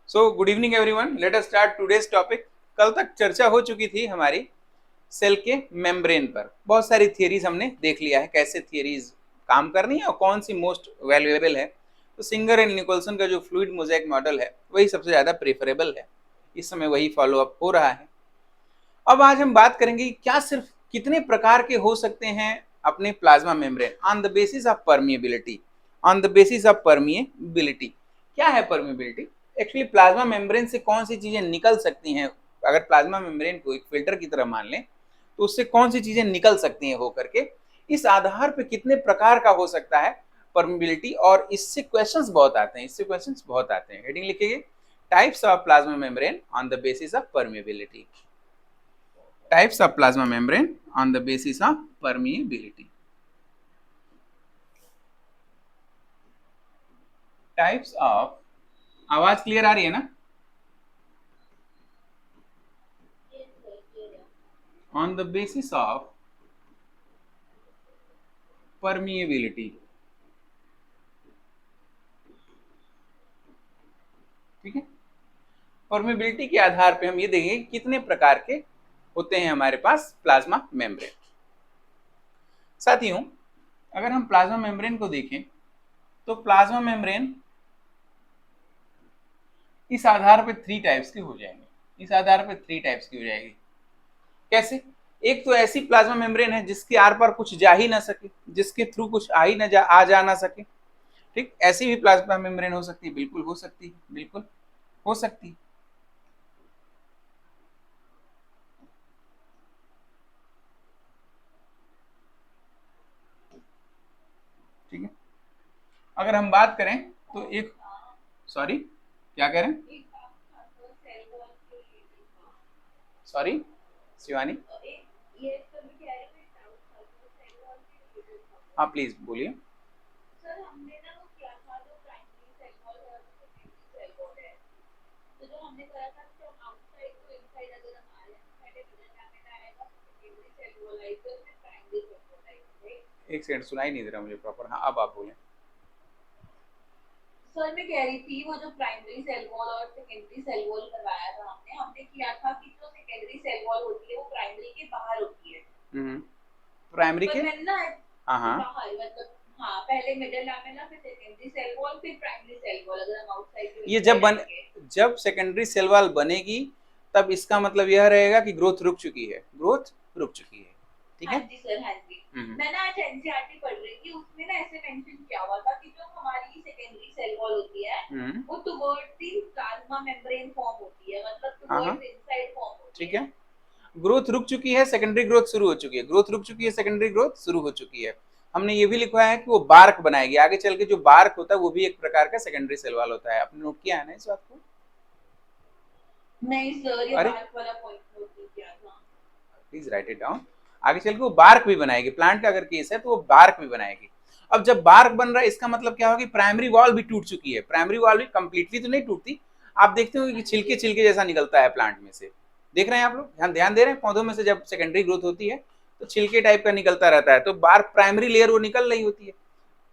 So good evening everyone, let us start today's topic. कल तक चर्चा हो चुकी थी हमारी सेल के मेम्ब्रेन पर। बहुत सारी थियरीज हमने देख लिया है, कैसे थियरीज काम करनी है और कौन सी मोस्ट वैल्यूएबल है। तो सिंगर एंड निकोलसन का जो फ्लूइड मोज़ेक मॉडल है वही सबसे ज़्यादा प्रेफरेबल है। इस समय वही फॉलो अप हो रहा है। अब आज हम बात करेंगे कि क्या सिर्फ कितने प्रकार के हो सकते हैं अपने plasma membrane on the basis of permeability. On the basis of permeability क्या है परमिएबिलिटी? एक्चुअली प्लाज्मा मेम्ब्रेन से कौन सी चीजें निकल सकती हैं? अगर प्लाज्मा मेम्ब्रेन को एक फिल्टर की तरह मान लें तो उससे कौन सी चीजें निकल सकती हैं होकर के, इस आधार पर कितने प्रकार का हो सकता है परमिबिलिटी। और इससे क्वेश्चंस बहुत आते हैं, हेडिंग लिखिए, types of plasma membrane on the basis of permeability. Types of plasma membrane on the basis of permeability. Types of, आवाज क्लियर आ रही है ना? On the basis of permeability. ठीक है, परमेबिलिटी के आधार पे हम ये देखेंगे कितने प्रकार के होते हैं हमारे पास प्लाज्मा मेम्ब्रेन। साथियों, अगर हम प्लाज्मा मेम्ब्रेन को देखें तो प्लाज्मा मेम्ब्रेन इस आधार पे थ्री टाइप्स की हो जाएंगे। कैसे? एक तो ऐसी प्लाज्मा मेम्ब्रेन है जिसके आर पार कुछ जा ही ना सके, जिसके थ्रू कुछ आ जा ना सके। ठीक, ऐसी भी प्लाज्मा मेम्ब्रेन हो सकती है, बिल्कुल हो सकती है, बिल्कुल हो सकती है। ठीक है, अगर हम बात करें तो एक, सॉरी क्या कह रहे हैं? सॉरी शिवानी, हाँ प्लीज बोलिए। एक सेकंड, सुनाई नहीं दे रहा मुझे प्रॉपर। हाँ अब आप बोलें। सर मैं कह रही थी वो जो प्राइमरी सेल वॉल और सेकेंडरी सेल वॉल करवाया था हमने किया था कि जो सेकेंडरी सेल वॉल होती है वो प्राइमरी के बाहर होती है। प्राइमरी के, मैंने ना हाँ बाहर मतलब हाँ पहले मिडिल लैमेला फिर सेकेंडरी सेल वॉल फिर प्राइमरी सेल वॉल अगर हम आउटसाइड ये जब सेकेंडरी सेल वॉल बनेगी तब इसका मतलब यह रहेगा कि ग्रोथ रुक चुकी है, ठीक है। हाँ जी सर, हाँ जी। मैं ना आज एनसीईआरटी पढ़ रही थी, उसमें ना ऐसे मेंशन किया हुआ था कि जो हमारी सेकेंडरी सेल वॉल होती है वो towards the plasma membrane form होती है, मतलब टुवर्ड्स इनसाइड फॉर्म होती है। ठीक है, ग्रोथ रुक चुकी है, सेकेंडरी ग्रोथ शुरू हो चुकी है, सेकेंडरी ग्रोथ शुरू हो चुकी है। हमने ये भी लिखवाया है कि वो बार्क बनाएगी आगे चल के। जो बार्क होता है वो भी एक प्रकार का सेकेंडरी सेल वॉल होता है। आपने नोट किया है ना इस बात को? नहीं सर, ये बार्क वाला पॉइंट नोट नहीं किया था। Please right it down. आगे चल के वो बार्क भी बनाएगी, प्लांट का अगर केस है तो वो बार्क भी बनाएगी। अब जब बार्क बन रहा है इसका मतलब क्या होगा कि प्राइमरी वॉल भी टूट चुकी है। प्राइमरी वॉल भी कंप्लीटली तो नहीं टूटती, आप देखते हो कि छिलके छिलके जैसा निकलता है प्लांट में से। देख रहे हैं आप लोग, ध्यान दे रहे हैं? पौधों में से जब सेकेंडरी ग्रोथ होती है तो छिलके टाइप का निकलता रहता है, तो बार्क प्राइमरी लेयर वो निकल रही होती है।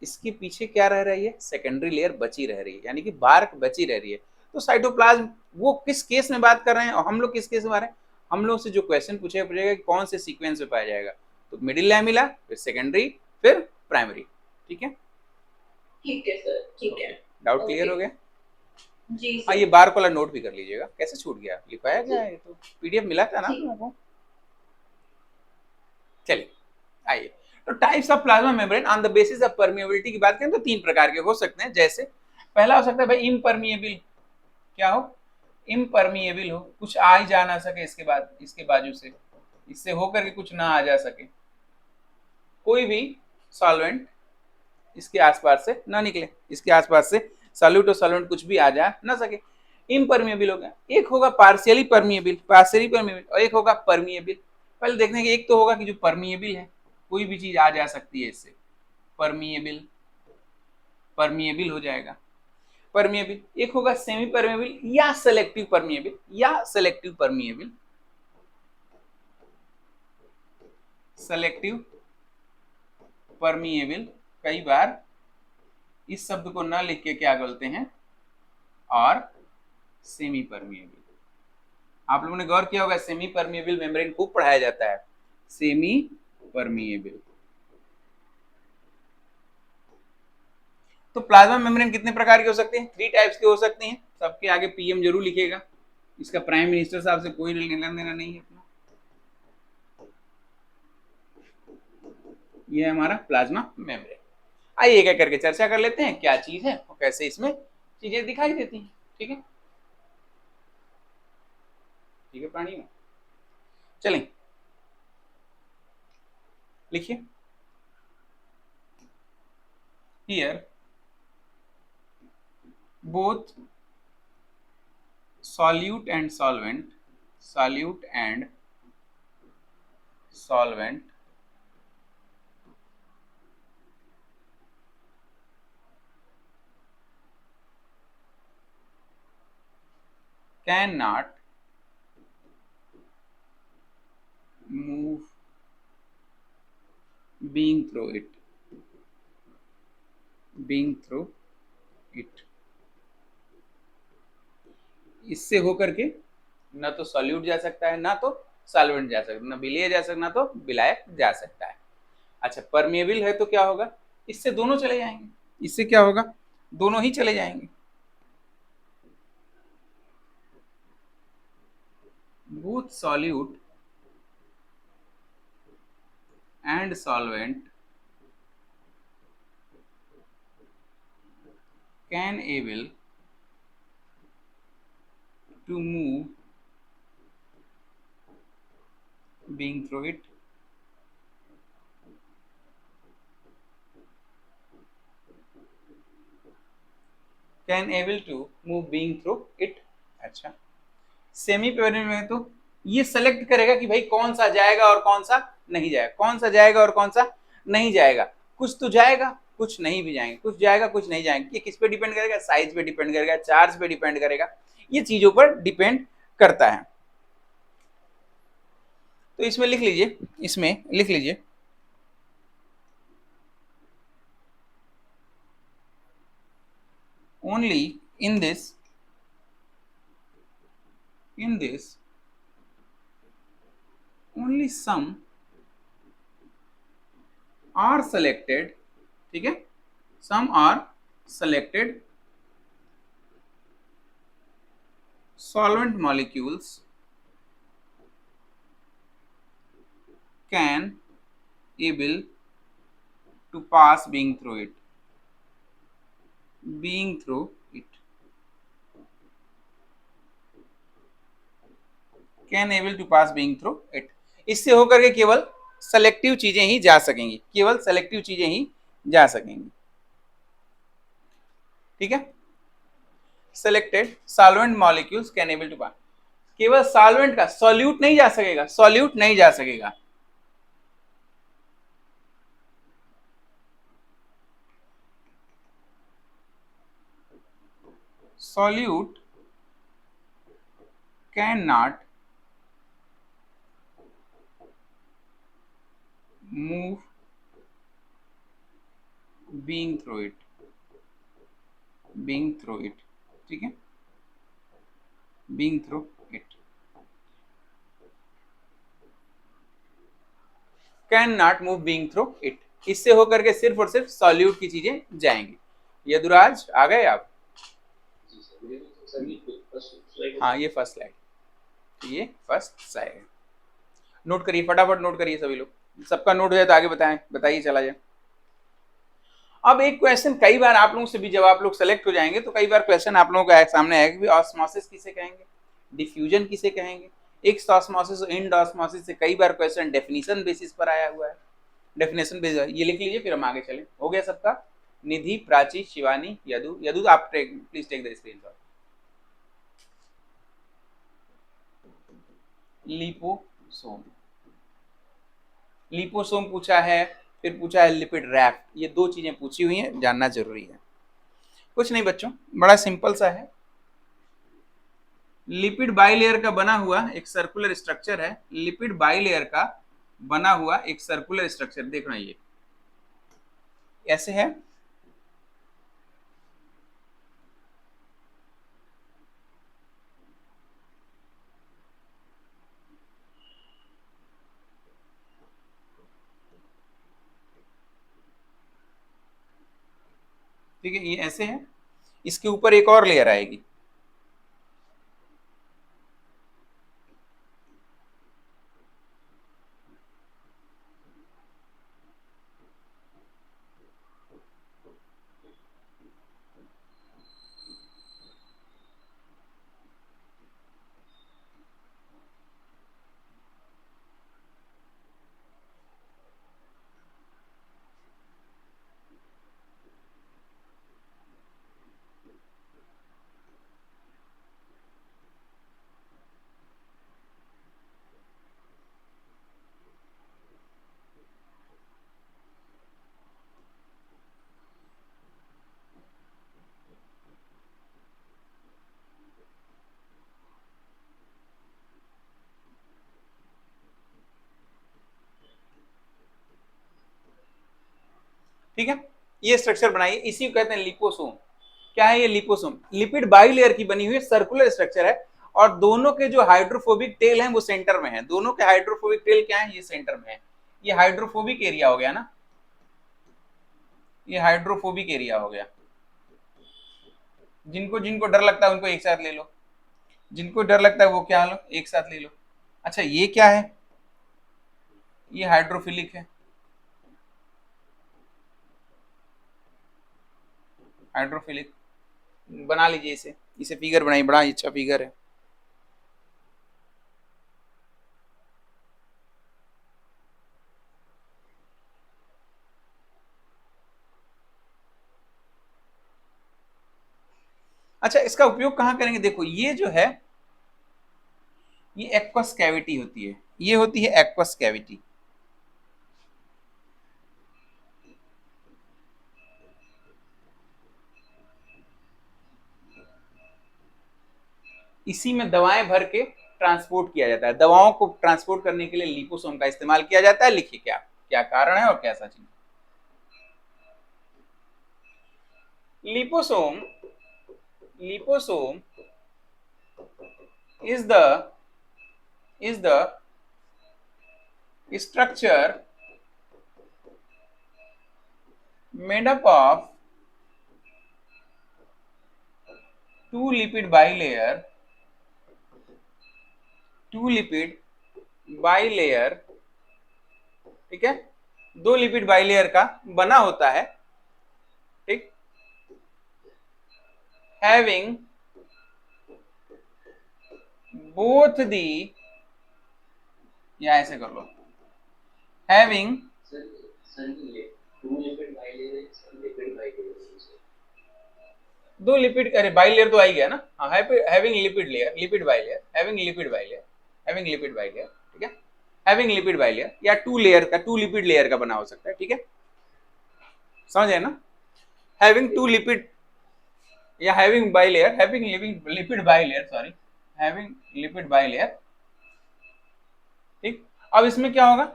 इसके पीछे क्या रह रही है? सेकेंडरी लेयर बची रह रही है, यानी कि बार्क बची रह रही है। तो साइटोप्लाज्म, वो किस केस में बात कर रहे हैं और हम लोग किस केस में आ रहे हैं? हम लोग से जो क्वेश्चन पूछेगा कि कौन से सीक्वेंस में पाया जाएगा, तो मिडिल लैमिला, फिर सेकेंडरी, फिर प्राइमरी। ठीक है, ठीक है सर, ठीक है। डाउट क्लियर हो गया? जी हाँ, सर। ये बार्क वाला नोट भी कर लीजिएगा, कैसे छूट गया, लिखवाया गया है, तो पीडीएफ मिला था ना आप लोगों को। चलिए आइए, तो types of plasma membrane on the basis of permeability की बात करें तो तीन प्रकार के हो सकते हैं। जैसे पहला हो सकता है भाई इम्परमिएबल। क्या हो? इम्परमिएबल हो, कुछ आ ही जा ना सके इसके बाद, इसके बाजू से, इससे होकर के कुछ ना आ जा सके, कोई भी सॉल्वेंट इसके आसपास से ना निकले, इसके आसपास से सॉल्यूट और सॉल्वेंट कुछ भी आ जा ना सके, इम्परमिएबल हो गया। एक होगा पार्शियली परमिएबल और एक होगा परमिएबल। पहले देखने के, एक तो होगा कि जो परमिएबल है, कोई भी चीज आ जा सकती है इससे, परमिएबल हो जाएगा परमिएबल। एक होगा सेमी परमिएबल या सेलेक्टिव परमिएबल, सेलेक्टिव परमिएबल। कई बार इस शब्द को ना लिख के क्या बोलते हैं, और सेमी परमिएबल। आप लोगों ने गौर किया होगा सेमी परमिएबल मेम्ब्रेन खूब पढ़ाया जाता है, सेमी परमिएबल। तो प्लाज्मा मेम्ब्रेन कितने प्रकार के हो सकते हैं? 3 टाइप्स के हो सकते हैं। सबके आगे पीएम जरूर लिखेगा, इसका प्राइम मिनिस्टर साहब से कोई लेना देना नहीं है अपना। ये है हमारा प्लाज्मा मेम्ब्रेन। आइए एक एक करके चर्चा कर लेते हैं क्या चीज है और कैसे इसमें चीजें दिखाई देती हैं। ठीक है, ठीक है प्राणी में चलें, लिखिए। Here both solute and solvent cannot move being through it इससे होकर के ना तो सॉल्यूट जा सकता है ना तो सॉल्वेंट जा सकता है, ना बिलिया जा सकता ना तो बिलाया जा सकता है। अच्छा, परमेबल है तो क्या होगा? इससे दोनों चले जाएंगे। इससे क्या होगा? दोनों ही चले जाएंगे। both solute and solvent can able to move being through it अच्छा, सेमी परमेबल में तो ये सेलेक्ट करेगा कि भाई कौन सा जाएगा और कौन सा नहीं जाएगा, कौन सा जाएगा और कौन सा नहीं जाएगा। कुछ तो जाएगा, कुछ नहीं भी जाएंगे, कुछ जाएगा कुछ नहीं जाएंगे। ये किस पे डिपेंड करेगा? साइज पे डिपेंड करेगा, चार्ज पे डिपेंड करेगा, ये चीजों पर डिपेंड करता है। तो इसमें लिख लीजिए, इसमें लिख लीजिए only in this only some are selected, ठीक है, some are selected solvent molecules can able to pass being through it can able to pass being through it. इससे होकर के केवल सेलेक्टिव चीजें ही जा सकेंगी, केवल सेलेक्टिव चीजें ही जा सकेंगी। ठीक है, selected solvent molecules can able to pass, केवल सॉल्वेंट का, सॉल्यूट नहीं जा सकेगा, सॉल्यूट नहीं जा सकेगा। Solute can not move being through it ठीक है, being through it can not move being through it। इससे होकर के सिर्फ और सिर्फ सॉल्यूट की चीजें जाएंगी। यदुराज आ गए आप? हाँ, ये फर्स्ट स्लाइड, ये फर्स्ट स्लाइड नोट करिए, फटाफट नोट करिए सभी लोग, सबका नोट हो जाए तो आगे बताइए चला जाए। अब एक क्वेश्चन कई बार आप लोगों से भी, जब आप लोग सेलेक्ट हो जाएंगे तो कई बार क्वेश्चन आप लोगों के सामने आएगा कि ऑस्मोसिस किसे कहेंगे, डिफ्यूजन किसे कहेंगे, एक्स ऑस्मोसिस और इंड ऑस्मोसिस से कई बार क्वेश्चन डेफिनेशन बेसिस पर आया हुआ है, डेफिनेशन बेसिस, ये लिख लीजिए फिर हम आगे चलें। हो गया सबका? निधि, प्राची, शिवानी, यदु आप please take the screenshot. Liposome पूछा है, फिर पूछा है लिपिड रैफ्ट, ये दो चीजें पूछी हुई हैं, जानना जरूरी है। कुछ नहीं बच्चों, बड़ा सिंपल सा है। लिपिड बाइलेयर का बना हुआ एक सर्कुलर स्ट्रक्चर है, लिपिड बाइलेयर का बना हुआ एक सर्कुलर स्ट्रक्चर, देखना ये ऐसे है, ठीक है, ये ऐसे है, इसके ऊपर एक और लेयर आएगी। ठीक है, ये स्ट्रक्चर बनाइए, इसी को कहते हैं लिपोसोम। क्या है ये लिपोसोम? लिपिड बाइलेयर की बनी हुई सर्कुलर स्ट्रक्चर है, और दोनों के जो हाइड्रोफोबिक टेल हैं वो सेंटर में है। दोनों के हाइड्रोफोबिक टेल क्या है? ये सेंटर में है। ये हाइड्रोफोबिक एरिया हो गया ना, ये हाइड्रोफोबिक एरिया हो गया। जिनको जिनको डर लगता है उनको एक साथ ले लो, जिनको डर लगता है वो क्या लो, एक साथ ले लो। अच्छा, ये क्या है? ये हाइड्रोफिलिक है, हाइड्रोफिलिक। बना लीजिए इसे, इसे फिगर बनाइए, बड़ा अच्छा फिगर है। अच्छा, इसका उपयोग कहाँ करेंगे? देखो, ये जो है ये एक्वस कैविटी होती है, ये होती है एक्वस कैविटी। इसी में दवाएं भर के ट्रांसपोर्ट किया जाता है। दवाओं को ट्रांसपोर्ट करने के लिए लिपोसोम का इस्तेमाल किया जाता है। लिखिए क्या क्या कारण है और क्या सच है। Liposome, liposome is the structure made up of two lipid bilayer ठीक है, दो लिपिड बाइलेयर का बना होता है। ठीक, हैविंग बोथ दी, या ऐसे कर लो, हैविंग दो लिपिड, अरे बाइलेयर तो आ ही गया ना, हाँ, having lipid layer, lipid bilayer, having lipid bilayer, having lipid bilayer. ठीक है, हैविंग लिपिड बाइलेयर, या टू लेयर का, टू लिपिड लेयर का बना हो सकता है। ठीक है, समझे ना? हैविंग टू लिपिड, या having bilayer, having lipid bilayer, sorry, having lipid bilayer. ठीक, अब इसमें क्या होगा?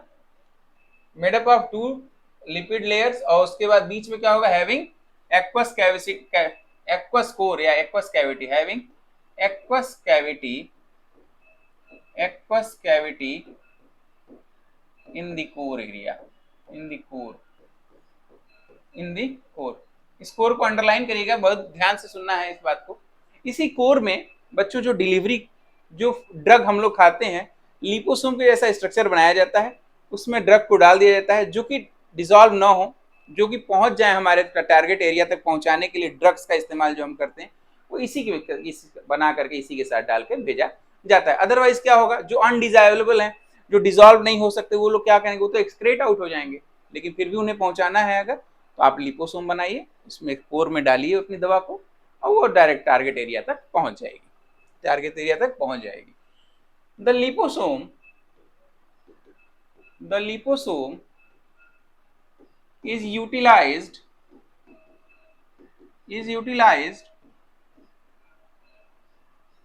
Made up of to lipid layers, और उसके बाद बीच में क्या होगा? Having aqueous cavity, aqueous core या aqueous cavity, having aqueous cavity, aqueous cavity in the core area, in the core, in the core. इस कोर को अंडरलाइन करिएगा, बहुत ध्यान से सुनना है इस बात को। इसी कोर में बच्चों जो डिलीवरी, जो ड्रग हम लोग खाते हैं, लिपोसोम के जैसा स्ट्रक्चर बनाया जाता है, उसमें ड्रग को डाल दिया जाता है जो कि डिसॉल्व ना हो, जो कि पहुंच जाए हमारे टारगेट एरिया तक पहुंचाने के लिए ड्रग्स का इस्तेमाल जो हम करते हैं, वो इसी के बना करके इसी के साथ डाल के भेजा जाता है। अदरवाइज क्या होगा? जो अनडिजायरेबल है, जो डिसॉल्व नहीं हो सकते, वो लोग क्या करेंगे? वो तो एक्सक्रेट आउट हो जाएंगे, लेकिन फिर भी उन्हें पहुंचाना है अगर, तो आप लिपोसोम बनाइए, उसमें कोर में डालिए अपनी दवा को, और वो डायरेक्ट टारगेट एरिया तक पहुंच जाएगी, टारगेट एरिया तक पहुंच जाएगी। The liposome is utilized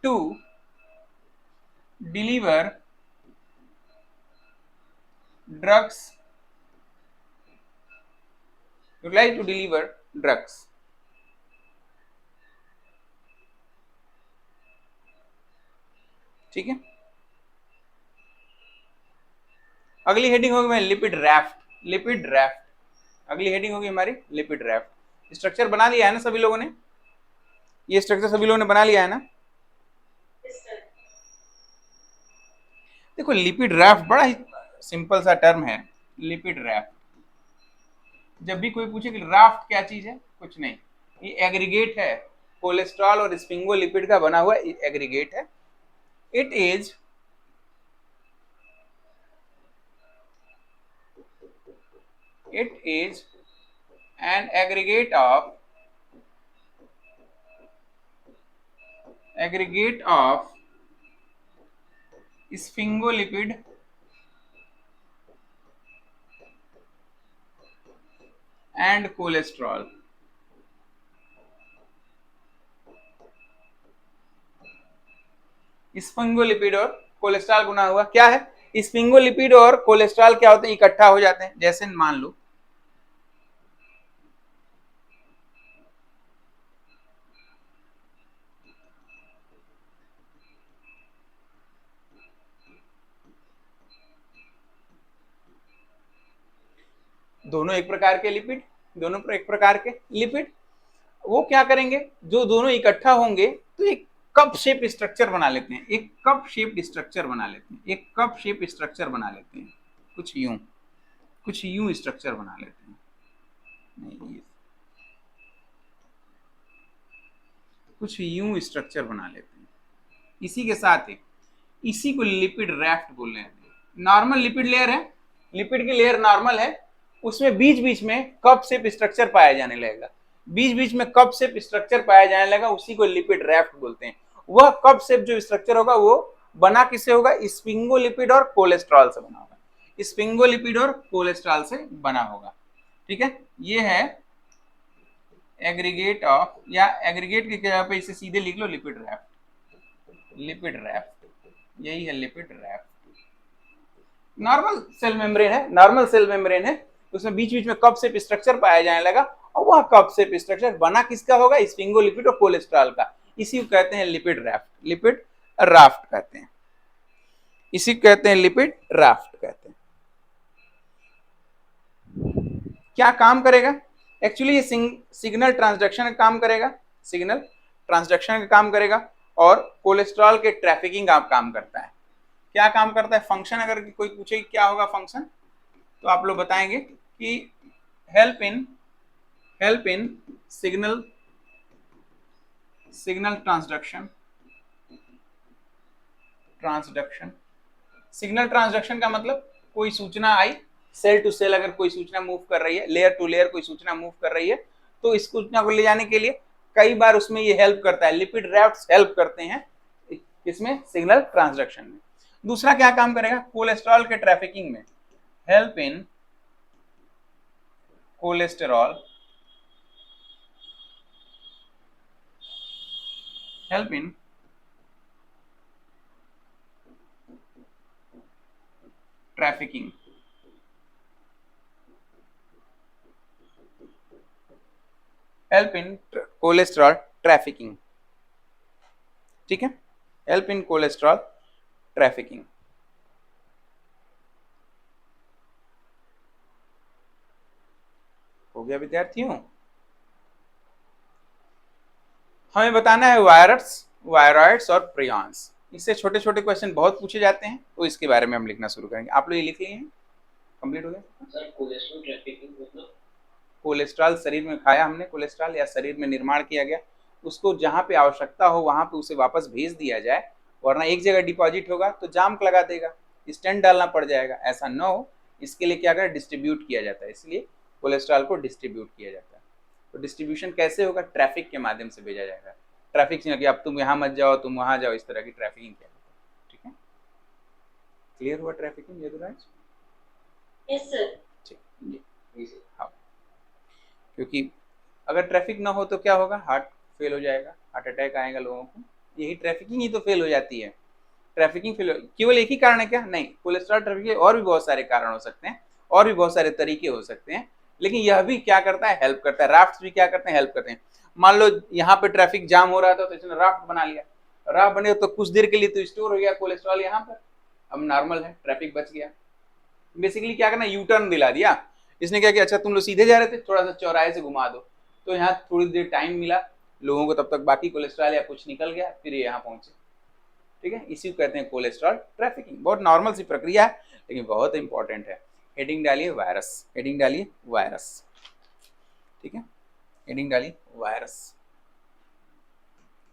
to deliver drugs, ठीक है। अगली हेडिंग होगी लिपिड रैफ्ट, लिपिड रैफ्ट। अगली हेडिंग होगी हमारी लिपिड रैफ्ट। स्ट्रक्चर बना लिया है ना सभी लोगों ने, ये स्ट्रक्चर सभी लोगों ने बना लिया है ना। देखो लिपिड राफ्ट बड़ा ही सिंपल सा टर्म है, लिपिड राफ्ट। जब भी कोई पूछे कि राफ्ट क्या चीज है, कुछ नहीं, ये एग्रीगेट है, कोलेस्ट्रॉल और स्पिंगोलिपिड का बना हुआ एग्रीगेट है। It is an aggregate of sphingolipid and cholesterol। स्पिंगोलिपिड और कोलेस्ट्रॉल गुना हुआ क्या है, स्पिंगोलिपिड और कोलेस्ट्रॉल क्या होते हैं, इकट्ठा हो जाते हैं। जैसे मान लो दोनों एक प्रकार के लिपिड, दोनों एक प्रकार के लिपिड, वो क्या करेंगे, जो दोनों इकट्ठा होंगे तो एक कप शेप स्ट्रक्चर बना लेते हैं, एक कप शेप स्ट्रक्चर बना लेते हैं, एक कप शेप स्ट्रक्चर बना लेते हैं, कुछ यूं स्ट्रक्चर बना लेते हैं, नहीं कुछ यूं स्ट्रक्चर बना लेते हैं। इसी के साथ ही इसी को लिपिड राफ्ट बोल रहे हैं। नॉर्मल लिपिड लेयर है, लिपिड की लेयर नॉर्मल है, उसमें बीच बीच में कप शेप स्ट्रक्चर पाया जाने लगेगा, बीच बीच में कप शेप स्ट्रक्चर पाया जाने लगा, उसी को लिपिड राफ्ट बोलते हैं। वह कप शेप जो स्ट्रक्चर होगा वो बना किससे होगा, स्पिंगोलिपिड और कोलेस्ट्रॉल से बना होगा, स्पिंगोलिपिड और कोलेस्ट्रॉल से बना होगा। ठीक है, ये है एग्रीगेट ऑफ, या एग्रीगेट की जगह पे इसे सीधे लिख लो लिपिड राफ्ट, लिपिड राफ्ट, यही है lipid raft. Normal cell membrane है, नॉर्मल सेल मेम्ब्रेन है, उसमें बीच बीच में कप शेप स्ट्रक्चर पाया जाने लगा, और वह कप शेप स्ट्रक्चर बना किसका होगा, स्पिंगोलिपिड और कोलेस्ट्रॉल का। इसी को कहते हैं लिपिड राफ्ट, लिपिड राफ्ट कहते हैं, इसी को कहते हैं लिपिड राफ्ट कहते हैं। क्या काम करेगा, एक्चुअली ये सिग्नल ट्रांसडक्शन का काम करेगा, सिग्नल ट्रांसडक्शन का काम करेगा, और कोलेस्ट्रॉल के ट्रैफिकिंग का काम करता है। क्या काम करता है, फंक्शन अगर कोई पूछे क्या होगा फंक्शन, तो आप लोग बताएंगे कि help in signal transduction. Signal transduction का मतलब कोई सूचना आई, सेल टू सेल अगर कोई सूचना मूव कर रही है, लेयर टू लेयर कोई सूचना मूव कर रही है, तो इस सूचना को ले जाने के लिए कई बार उसमें ये हेल्प करता है, लिपिड राफ्ट्स हेल्प करते हैं इसमें, सिग्नल ट्रांसडक्शन में। दूसरा क्या काम करेगा, कोलेस्ट्रॉल के ट्रैफिकिंग में, help in cholesterol, help in trafficking, help in cholesterol trafficking. ठीक है, हेल्प इन कोलेस्ट्रॉल ट्रैफिकिंग। हो गया विद्यार्थियों, हमें बताना है वायरॉइड्स और प्रियॉन्स। इससे छोटे छोटे क्वेश्चन बहुत पूछे जाते हैं, तो इसके बारे में हम लिखना शुरू करेंगे। आप लोग ये लिख लिए हैं, कंप्लीट हो गया सर। कोलेस्ट्रॉल ट्रैफिकिंग मतलब कोलेस्ट्रॉल शरीर में खाया हमने, कोलेस्ट्रॉल या शरीर में निर्माण किया गया, उसको जहाँ पे आवश्यकता हो वहाँ पे उसे वापस भेज दिया जाए, वरना एक जगह डिपॉजिट होगा तो जाम लगा देगा, स्टेंट डालना पड़ जाएगा, ऐसा न हो इसके लिए क्या करें, डिस्ट्रीब्यूट किया जाता है, इसलिए कोलेस्ट्रॉल को डिस्ट्रीब्यूट किया जाता है। तो डिस्ट्रीब्यूशन कैसे होगा, ट्रैफिक के माध्यम से भेजा जाएगा, ट्रैफिक से कि अब तुम यहाँ मत जाओ, तुम वहाँ जाओ, इस तरह की ट्रैफिकिंग क्या होता है। ठीक है, क्लियर हुआ ट्रैफिकिंग यदुराज? Yes sir. ठीक, हाँ, क्योंकि अगर ट्रैफिक ना हो तो क्या होगा, हार्ट फेल हो जाएगा, हार्ट अटैक आएगा लोगों को, यही ट्रैफिकिंग ही तो फेल हो जाती है। ट्रैफिकिंग फेल केवल एक ही कारण है क्या, नहीं, कोलेस्ट्रॉल ट्रैफिकिंग और भी बहुत सारे कारण हो सकते हैं, और भी बहुत सारे तरीके हो सकते हैं, लेकिन यह भी क्या करता है, हेल्प करता है। राफ्ट भी क्या करते हैं, हेल्प करते हैं। मान लो यहाँ पे ट्रैफिक जाम हो रहा था तो इसने राफ्ट बना लिया, राफ्ट बने तो कुछ देर के लिए तो स्टोर हो गया कोलेस्ट्रॉल यहाँ पर, अब नॉर्मल है, ट्रैफिक बच गया। बेसिकली क्या करना, यू टर्न दिला दिया इसने, क्या किया, अच्छा तुम लोग सीधे जा रहे थे, थोड़ा सा चौराहे से घुमा दो, तो यहाँ थोड़ी देर टाइम मिला लोगों को, तब तक बाकी कोलेस्ट्रॉल या कुछ निकल गया, फिर ये यहाँ पहुंचे। ठीक है, इसी को कहते हैं कोलेस्ट्रॉल ट्रैफिकिंग। बहुत नॉर्मल सी प्रक्रिया है लेकिन बहुत इंपॉर्टेंट है। हेडिंग डालिए वायरस, हेडिंग डालिए वायरस। ठीक है, हेडिंग डालिए वायरस।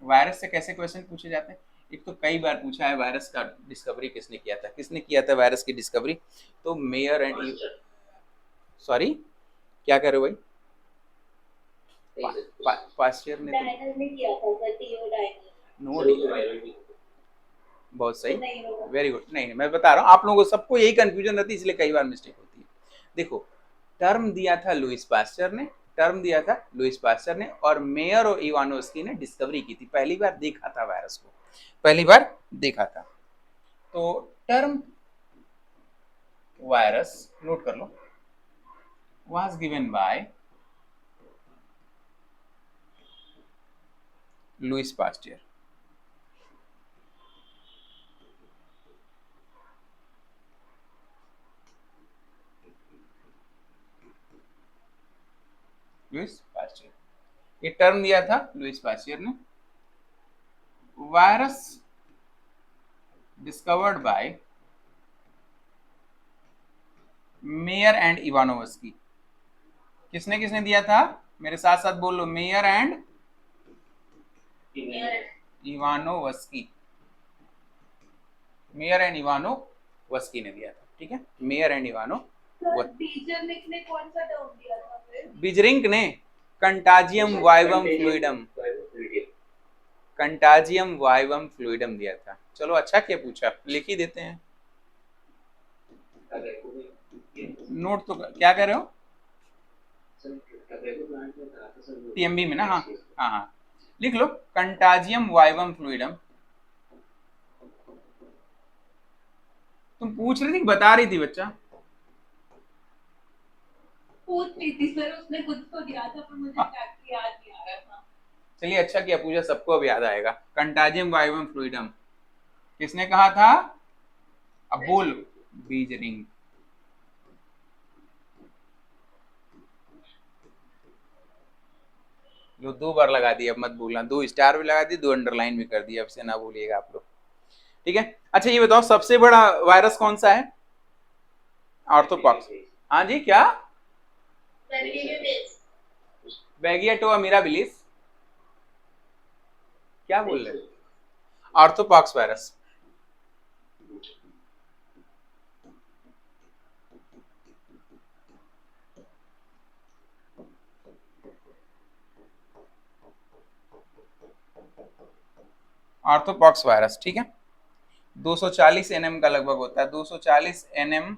वायरस से कैसे क्वेश्चन पूछे जाते हैं? एक तो कई बार पूछा है वायरस का डिस्कवरी किसने किया था, किसने किया था वायरस की डिस्कवरी? तो मेयर एंड सॉरी क्या कह रहे हो भाई? पास्चर ने डायनल ने किया था सर, थियोडाइनल। नो, बहुत सही, वेरी गुड। नहीं मैं बता रहा हूँ आप लोगों को, सबको यही कंफ्यूजन रहती है इसलिए कई बार मिस्टेक होती है। देखो टर्म दिया था लुईस पास्चर ने, टर्म दिया था लुईस पास्चर ने, और मेयर और इवानोव्स्की ने डिस्कवरी की थी, पहली बार देखा था वायरस को, पहली बार देखा था। तो टर्म वायरस नोट कर लो, was given by Louis Pasteur. Louis Pasteur, ये टर्म दिया था लुईस पास्चर ने। Virus discovered by Mayer and Ivanovsky. किसने किसने दिया था? मेरे साथ साथ बोल लो, Mayer and Ivanovsky. Mayer and Ivanovsky ने दिया था। ठीक है, मेयर एंड बीजरिंग ने कौन सा टर्म दिया था फिर? बीजरिंग ने कंटाजियम वाइवम फ्लूइडम, कंटाजियम वाइवम फ्लूइडम दिया था। चलो अच्छा क्या पूछा, लिख ही देते हैं। नोट तो क्या कह रहे हो? टीएमबी में ना, हाँ हाँ हाँ, लिख लो कंटाजियम वाइवम फ्लूइडम। तुम पूछ रही थी कि बता रही थी बच्चा? पूछ रही थी सर, उसने कुछ तो दिया था पर मुझे एग्जैक्टली याद नहीं आ रहा था। चलिए अच्छा किया पूछा, सबको अब याद आएगा। कंटाजियम वाइवम फ्लूइडम किसने कहा था? अब बोल, बीजरिंग। लो 2 बार लगा दिया, अब मत भूलना, 2 स्टार भी लगा दी, 2 अंडरलाइन भी कर दिया, अब से ना भूलिएगा आप लोग। ठीक है, अच्छा ये बताओ सबसे बड़ा वायरस कौन सा है? ऑर्थोपॉक्स। हाँ जी, क्या? बैगियाटोआ मिराबिलिस। क्या बोल रहे? Orthopox virus. ऑर्थोपॉक्स वायरस, ठीक है, 240 nm का लगभग होता है, 240 nm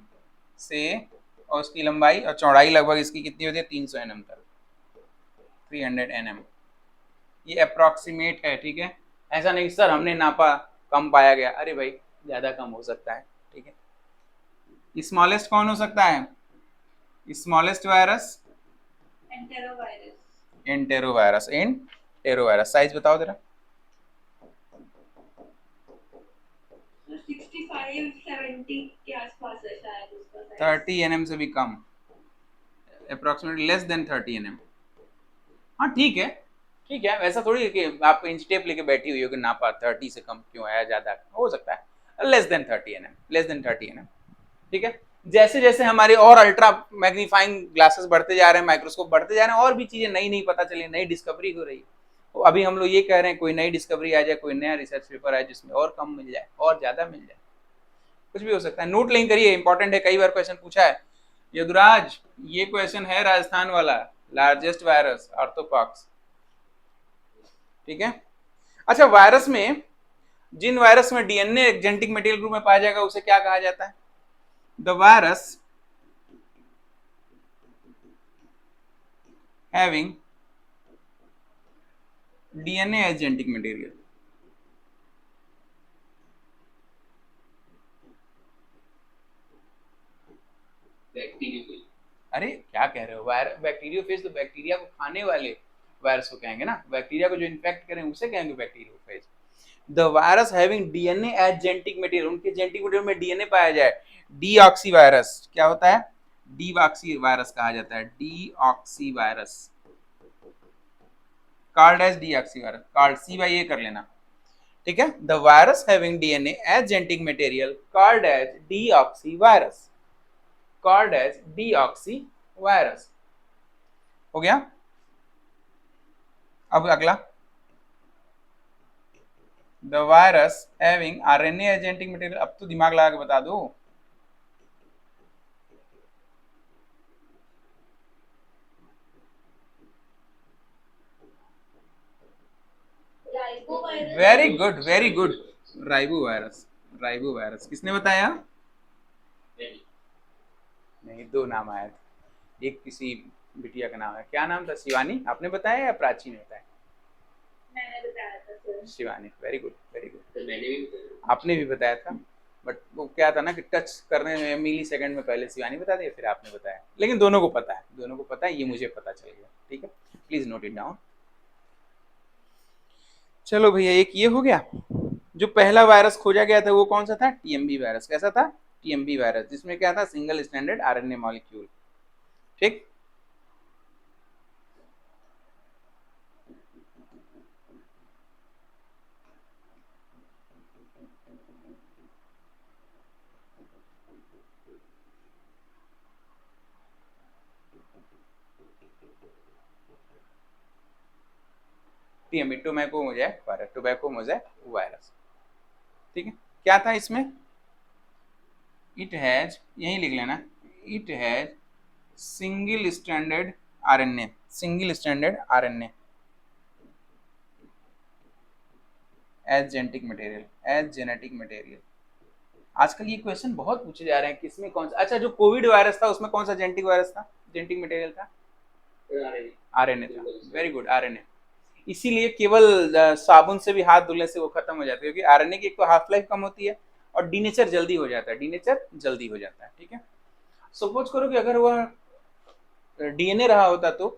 से, और उसकी लंबाई और चौड़ाई लगभग इसकी कितनी होती है? 300 nm तक, 300 nm। ये अप्रोक्सीमेट है, ठीक है, ऐसा नहीं सर हमने नापा कम पाया गया, अरे भाई ज़्यादा कम हो सकता है। ठीक है, स्मॉलेस्ट कौन हो सकता है? Smallest virus enterovirus, enterovirus. Size बताओ जरा। 65-70 के आसपास है शायद उसका साइज। 30 nm से भी कम, अप्रोक्सीमेटली लेस देन 30 nm। हाँ ठीक है, ठीक है, वैसा थोड़ी है कि आप इंच टेप लेके बैठी हुई हो कि नापा 30 से कम क्यों आया, ज़्यादा हो सकता है, less than 30 nm, less than 30 nm। ठीक है, जैसे जैसे हमारे और अल्ट्रा मैग्नीफाइंग ग्लासेस बढ़ते जा रहे हैं, माइक्रोस्कोप बढ़ते जा रहे हैं, और भी चीज़ें नई नई पता चली, नई डिस्कवरी हो रही है। तो अभी हम लोग ये कह रहे हैं कोई नई डिस्कवरी आ जाए, कोई नया रिसर्च पेपर आए जिसमें और कम मिल जाए और ज़्यादा मिल जाए, कुछ भी हो सकता है। नोट लिंक करिए, इंपॉर्टेंट है, कई बार क्वेश्चन पूछा है। यदुराज ये क्वेश्चन है राजस्थान वाला, लार्जेस्ट वायरस ऑर्थोपॉक्स। ठीक है, अच्छा वायरस में, जिन वायरस में डीएनए जेनेटिक मटेरियल ग्रुप में पाया जाएगा उसे क्या कहा जाता है? The virus having DNA as genetic material. अरे क्या कह रहे हो, बैक्टीरियोफेज तो बैक्टीरिया को खाने वाले वायरस को कहेंगे ना, बैक्टीरिया को जो इन्फेक्ट करें उसे कहेंगे bacteriophage. The virus having DNA as genetic material, उनके जेनेटिक मटेरियल में डीएनए पाया जाए, डीऑक्सी वायरस क्या होता है? डीऑक्सी वायरस कहा जाता है, deoxy virus. Called as deoxy virus, called C by A कर लेना, ठीक है। The virus having DNA as genetic material called as deoxy virus, called as deoxy virus. हो गया। अब अगला, the virus having RNA as genetic material. अब तो दिमाग लगा के बता दो। Very good, very good, ribo virus, ribo virus. किसने बताया? नहीं, दो नाम आया था, एक किसी बिटिया का नाम है, क्या नाम था? शिवानी आपने बताया या प्राची ने बताया? मैंने बताया था sir. Shivani, very good, very good. तो मैंने भी बताया। आपने भी बताया था, बट वो क्या था ना कि टच करने में मिली सेकंड में पहले शिवानी बता दिया, फिर आपने बताया। लेकिन दोनों को पता है, दोनों को पता है, ये मुझे पता चल गया, ठीक है। Please note it down. चलो भैया, एक ये हो गया। जो पहला वायरस खोजा गया था वो कौन सा था? TMB virus. कैसा था? टीएमबी वायरस, जिसमें क्या था? सिंगल स्टैंडर्ड आरएनए मॉलिक्यूल, ठीक। TMB, tobacco mosaic virus, tobacco mosaic virus, ठीक है। क्या था इसमें? इट हैज, यही लिख लेना, it has single standard RNA, single standard RNA as genetic material, as genetic material. आजकल ये क्वेश्चन बहुत पूछे जा रहे हैं, किसमें कौन सा। अच्छा, जो कोविड वायरस था उसमें कौन सा जेनेटिक वायरस था, जेनेटिक मटेरियल था? आरएनए था। Very good, RNA. इसीलिए केवल साबुन से भी हाथ धुलने से वो खत्म हो जाता है, क्योंकि आरएनए की एक तो हाफ लाइफ कम होती है और डीनेचर जल्दी हो जाता है, डीनेचर जल्दी हो जाता है, ठीक है। सपोज करो कि अगर वह डीएनए रहा होता तो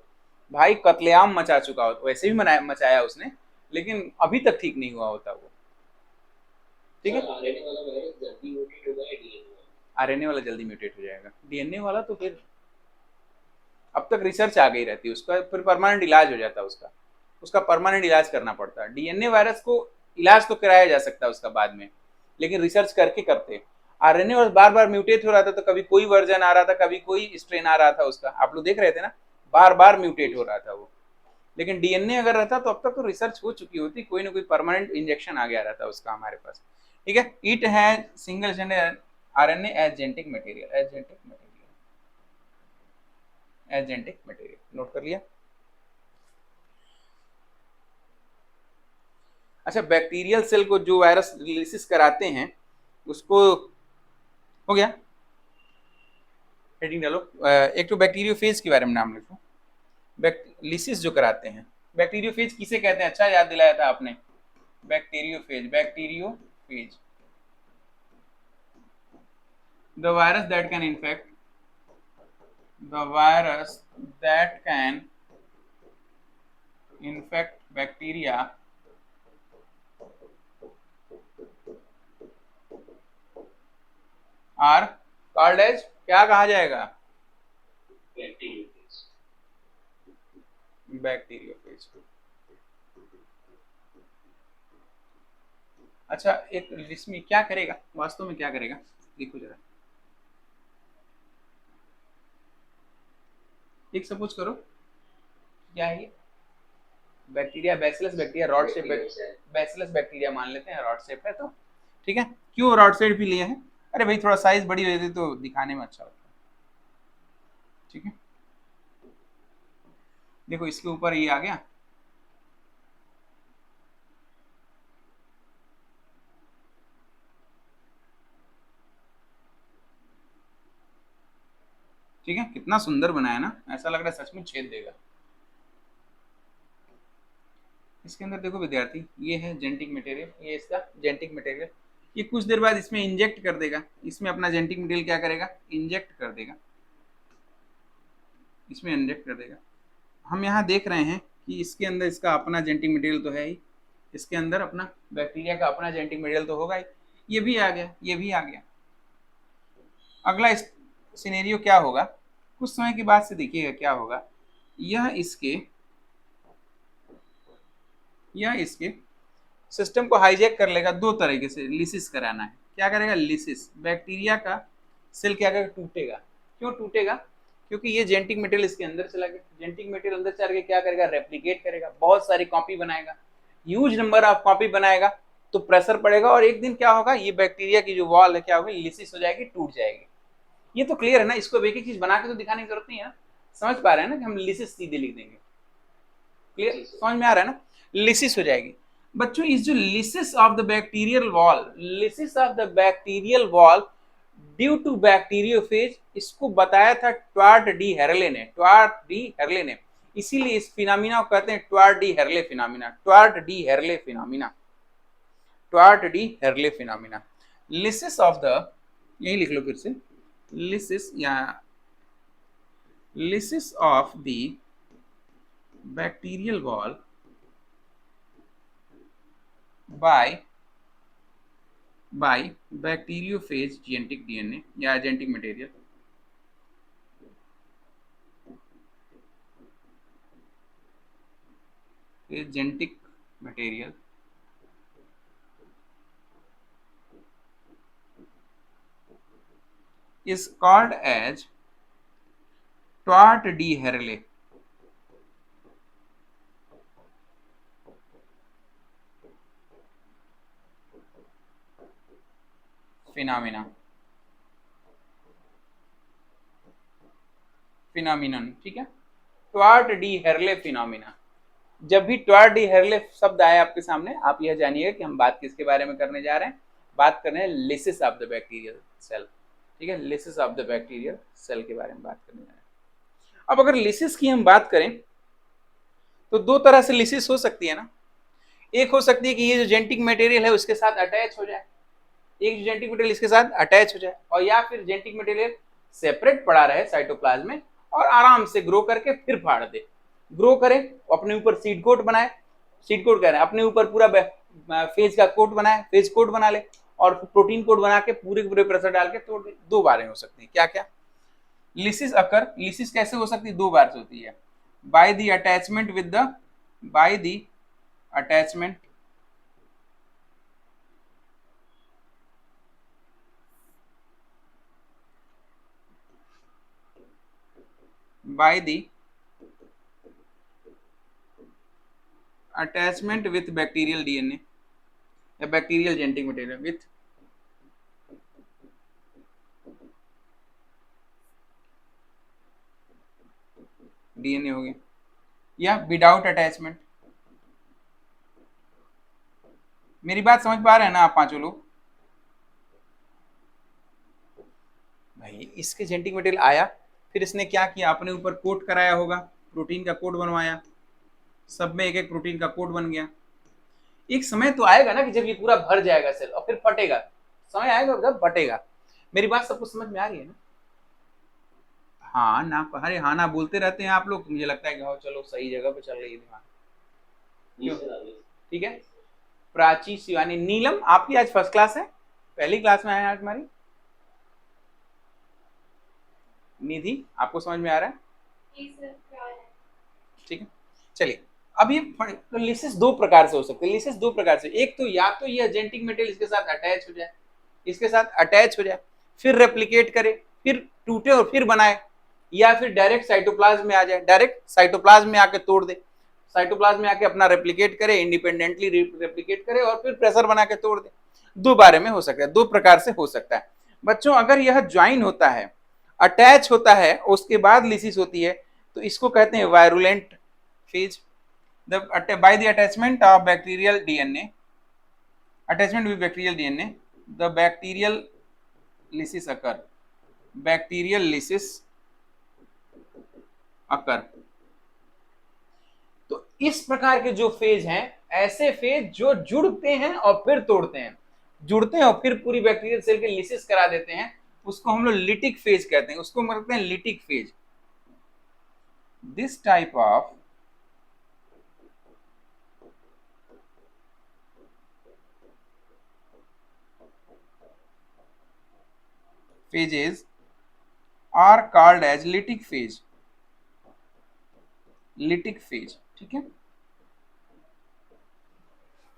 भाई कत्लेआम मचा चुका होता, वैसे भी मचाया उसने, लेकिन अभी तक ठीक नहीं हुआ होता वो, ठीक है। आरएनए वाला जल्दी म्यूटेट हो जाएगा, डीएनए वाला तो फिर अब तक रिसर्च आ गई रहती है उसका, फिर परमानेंट इलाज हो जाता है उसका, उसका परमानेंट इलाज करना पड़ता है। डीएनए वायरस को इलाज तो कराया जा सकता है उसका बाद में, लेकिन रिसर्च करके करते। आरएनए वायरस बार बार म्यूटेट हो रहा था, तो कभी कोई वर्जन आ रहा था, कभी कोई स्ट्रेन आ रहा था उसका, आप लोग देख रहे थे ना, बार बार म्यूटेट हो रहा था वो। लेकिन डीएनए अगर रहता तो अब तक तो रिसर्च हो चुकी होती, कोई ना कोई परमानेंट इंजेक्शन आ गया रहता उसका हमारे पास, ठीक है। It has single standard RNA as genetic material, as genetic material, as genetic material. Note कर लिया? अच्छा, बैक्टीरियल सेल को जो वायरस लिसिस कराते हैं उसको, हो गया, हेडिंग डालो। एक तो बैक्टीरियोफेज के बारे में नाम लिखो, लिसिस जो कराते हैं। बैक्टीरियोफेज किसे कहते हैं? अच्छा याद दिलाया था आपने, bacteriophage, bacteriophage the virus that can infect, the virus that can infect bacteria are called as, क्या कहा जाएगा? बैक्टीरियोफेज। अच्छा, एक इसमें क्या करेगा, वास्तव में क्या करेगा, देखो जरा। एक सपोज करो, क्या है ये? Bacteria, bacillus bacteria, rod shape, bacillus bacteria मान लेते हैं, रॉड शेप है तो, ठीक है। क्यों रॉड शेप भी लिए हैं? अरे भाई थोड़ा साइज बड़ी हो जाती तो दिखाने में अच्छा होता है, ठीक है। देखो इसके ऊपर ये आ गया, ठीक है। कितना सुंदर बनाया ना, ऐसा लग रहा है सच में छेद देगा। इसके अंदर देखो विद्यार्थी, ये है जेनेटिक मटेरियल, ये इसका जेनेटिक मटेरियल। ये कुछ देर बाद इसमें इंजेक्ट कर देगा, इसमें अपना जेनेटिक मटेरियल क्या करेगा? इंजेक्ट कर देगा, इसमें इंजेक्ट कर देगा। हम यहाँ देख रहे हैं कि इसके अंदर इसका अपना जेनेटिक मटेरियल तो है ही, इसके अंदर अपना बैक्टीरिया का अपना जेनेटिक मटेरियल तो होगा ही। ये भी आ गया, ये भी आ गया। अगला इस सिनेरियो क्या होगा, कुछ समय के बाद से देखिएगा क्या होगा। यह इसके या इसके सिस्टम को हाईजैक कर लेगा। दो तरीके से लिसिस कराना है। क्या करेगा? लिसिस, बैक्टीरिया का सेल क्या करेगा? टूटेगा। क्यों टूटेगा? क्योंकि ये जेनेटिक मटेरियल इसके अंदर चला गया। जेनेटिक मटेरियल अंदर चल के क्या करेगा? रेप्लिकेट करेगा, बहुत सारी कॉपी बनाएगा, ह्यूज नंबर ऑफ कॉपी बनाएगा, तो प्रेशर पड़ेगा और एक दिन क्या होगा? ये बैक्टीरिया की जो वॉल है क्या होगी? लिसिस हो जाएगी, टूट जाएगी। ये तो क्लियर है ना? इसको एक एक चीज बना के तो दिखाने की जरूरत नहीं है ना। समझ पा रहे हैं ना कि हम लिसिस सीधे लिख देंगे। क्लियर? समझ में आ रहा है ना? लिसिस हो जाएगी। बच्चों इस जो lysis of the bacterial wall, lysis of the bacterial wall due to bacteriophage, इसको बताया था ट्वार्ट डी हेरले ने। ट्वार्ट डी हेरले ने, इसीलिए इस फिनोमिना को कहते हैं Twort de Herelle phenomena. Twort de Herelle phenomena, Twort de Herelle phenomena. Lysis of the, यही लिख लो फिर से, लिसिस या lysis of the bacterial wall by bacteriophage genetic DNA या genetic material genetic material is called as Twart D Herle. Phenomena, phenomenon, ठीक है। ट्वार्ट de Herelle phenomena. जब भी ट्वार्ट डी हेरले शब्द आए आपके सामने, आप यह जानिएगा कि हम बात किसके बारे में करने जा रहे हैं। बात कर रहे हैं lysis of the bacterial cell, ठीक है। Lysis of the bacterial cell के बारे में बात करने जा रहे हैं। अब अगर लिसिस की हम बात करें तो दो तरह से लिसिस हो सकती है ना। एक हो सकती है कि ये जो जेनेटिक मटेरियल है उसके साथ अटैच हो जाए, एक जो जेनेटिक मटेरियल इसके साथ अटैच हो जाए, और या फिर जेनेटिक मटेरियल सेपरेट पड़ा रहे साइटोप्लाज्म में और आराम से ग्रो करके फिर फाड़ दे। ग्रो करे, अपने ऊपर सीड कोट बनाए, सीड कोट कह रहे हैं, अपने ऊपर पूरा फेज का कोट बनाए, फेज कोट बना ले और प्रोटीन कोट बना के पूरे पूरे प्रेशर डाल के तोड़ दे। दो बारें हो सकती है। क्या क्या? लिसिस अकर, लिसिस कैसे हो सकती है? दो बार से होती है। By the attachment with the, by the attachment by the attachment with bacterial DNA, a bacterial genetic material with DNA हो गया, या विदाउट अटैचमेंट। मेरी बात समझ पा रहे हैं ना आप पांचों लोग? भाई इसके जेनेटिक मटेरियल आया, फिर इसने क्या किया? अपने ऊपर कोट कराया होगा, प्रोटीन का कोट बनवाया, सब में एक एक प्रोटीन का कोट बन गया। एक समय तो आएगा ना कि जब ये पूरा भर जाएगा सेल और फिर फटेगा। समय आएगा जब फटेगा। मेरी बात सबको समझ में आ रही है ना? हाँ ना, अरे हाँ ना बोलते रहते हैं आप लोग, मुझे लगता है कि हाँ चलो सही जगह पे चल रही है दिमाग। ठीक है। प्राची, शिवानी, नीलम, आपकी आज फर्स्ट क्लास है, पहली क्लास में आए आज हमारी। निधि, आपको समझ में आ रहा है? ठीक है, चलिए। अब ये तो लिसिस दो प्रकार से हो सकते हैं। लिसिस दो प्रकार से, एक तो या तो ये जेनेटिक मटेरियल इसके साथ अटैच हो जाए, इसके साथ अटैच हो जाए, फिर रेप्लिकेट करे, फिर टूटे और फिर बनाए, या फिर डायरेक्ट साइटोप्लाज्म में आ जाए, डायरेक्ट साइटोप्लाज्म में आके तोड़ दे, साइटोप्लाज्म में आके अपना रेप्लिकेट करे, इंडिपेंडेंटली रेप्लिकेट करे और फिर प्रेशर बना के तोड़ दे। दो बारे में हो सकता है, दो प्रकार से हो सकता है। बच्चों अगर यह ज्वाइन होता है, अटैच होता है, उसके बाद लिसिस होती है, तो इसको कहते हैं virulent phase. By the attachment of bacterial DNA, attachment with bacterial DNA, the bacterial lysis occur. Bacterial lysis occur. तो इस प्रकार के जो फेज हैं, ऐसे फेज जो जुड़ते हैं और फिर तोड़ते हैं, जुड़ते हैं और फिर पूरी बैक्टीरियल सेल के लिसिस करा देते हैं, उसको हम लोग लिटिक फेज कहते हैं, उसको कहते हैं lytic phase. This type of phases are called as lytic phase, lytic phase, ठीक है।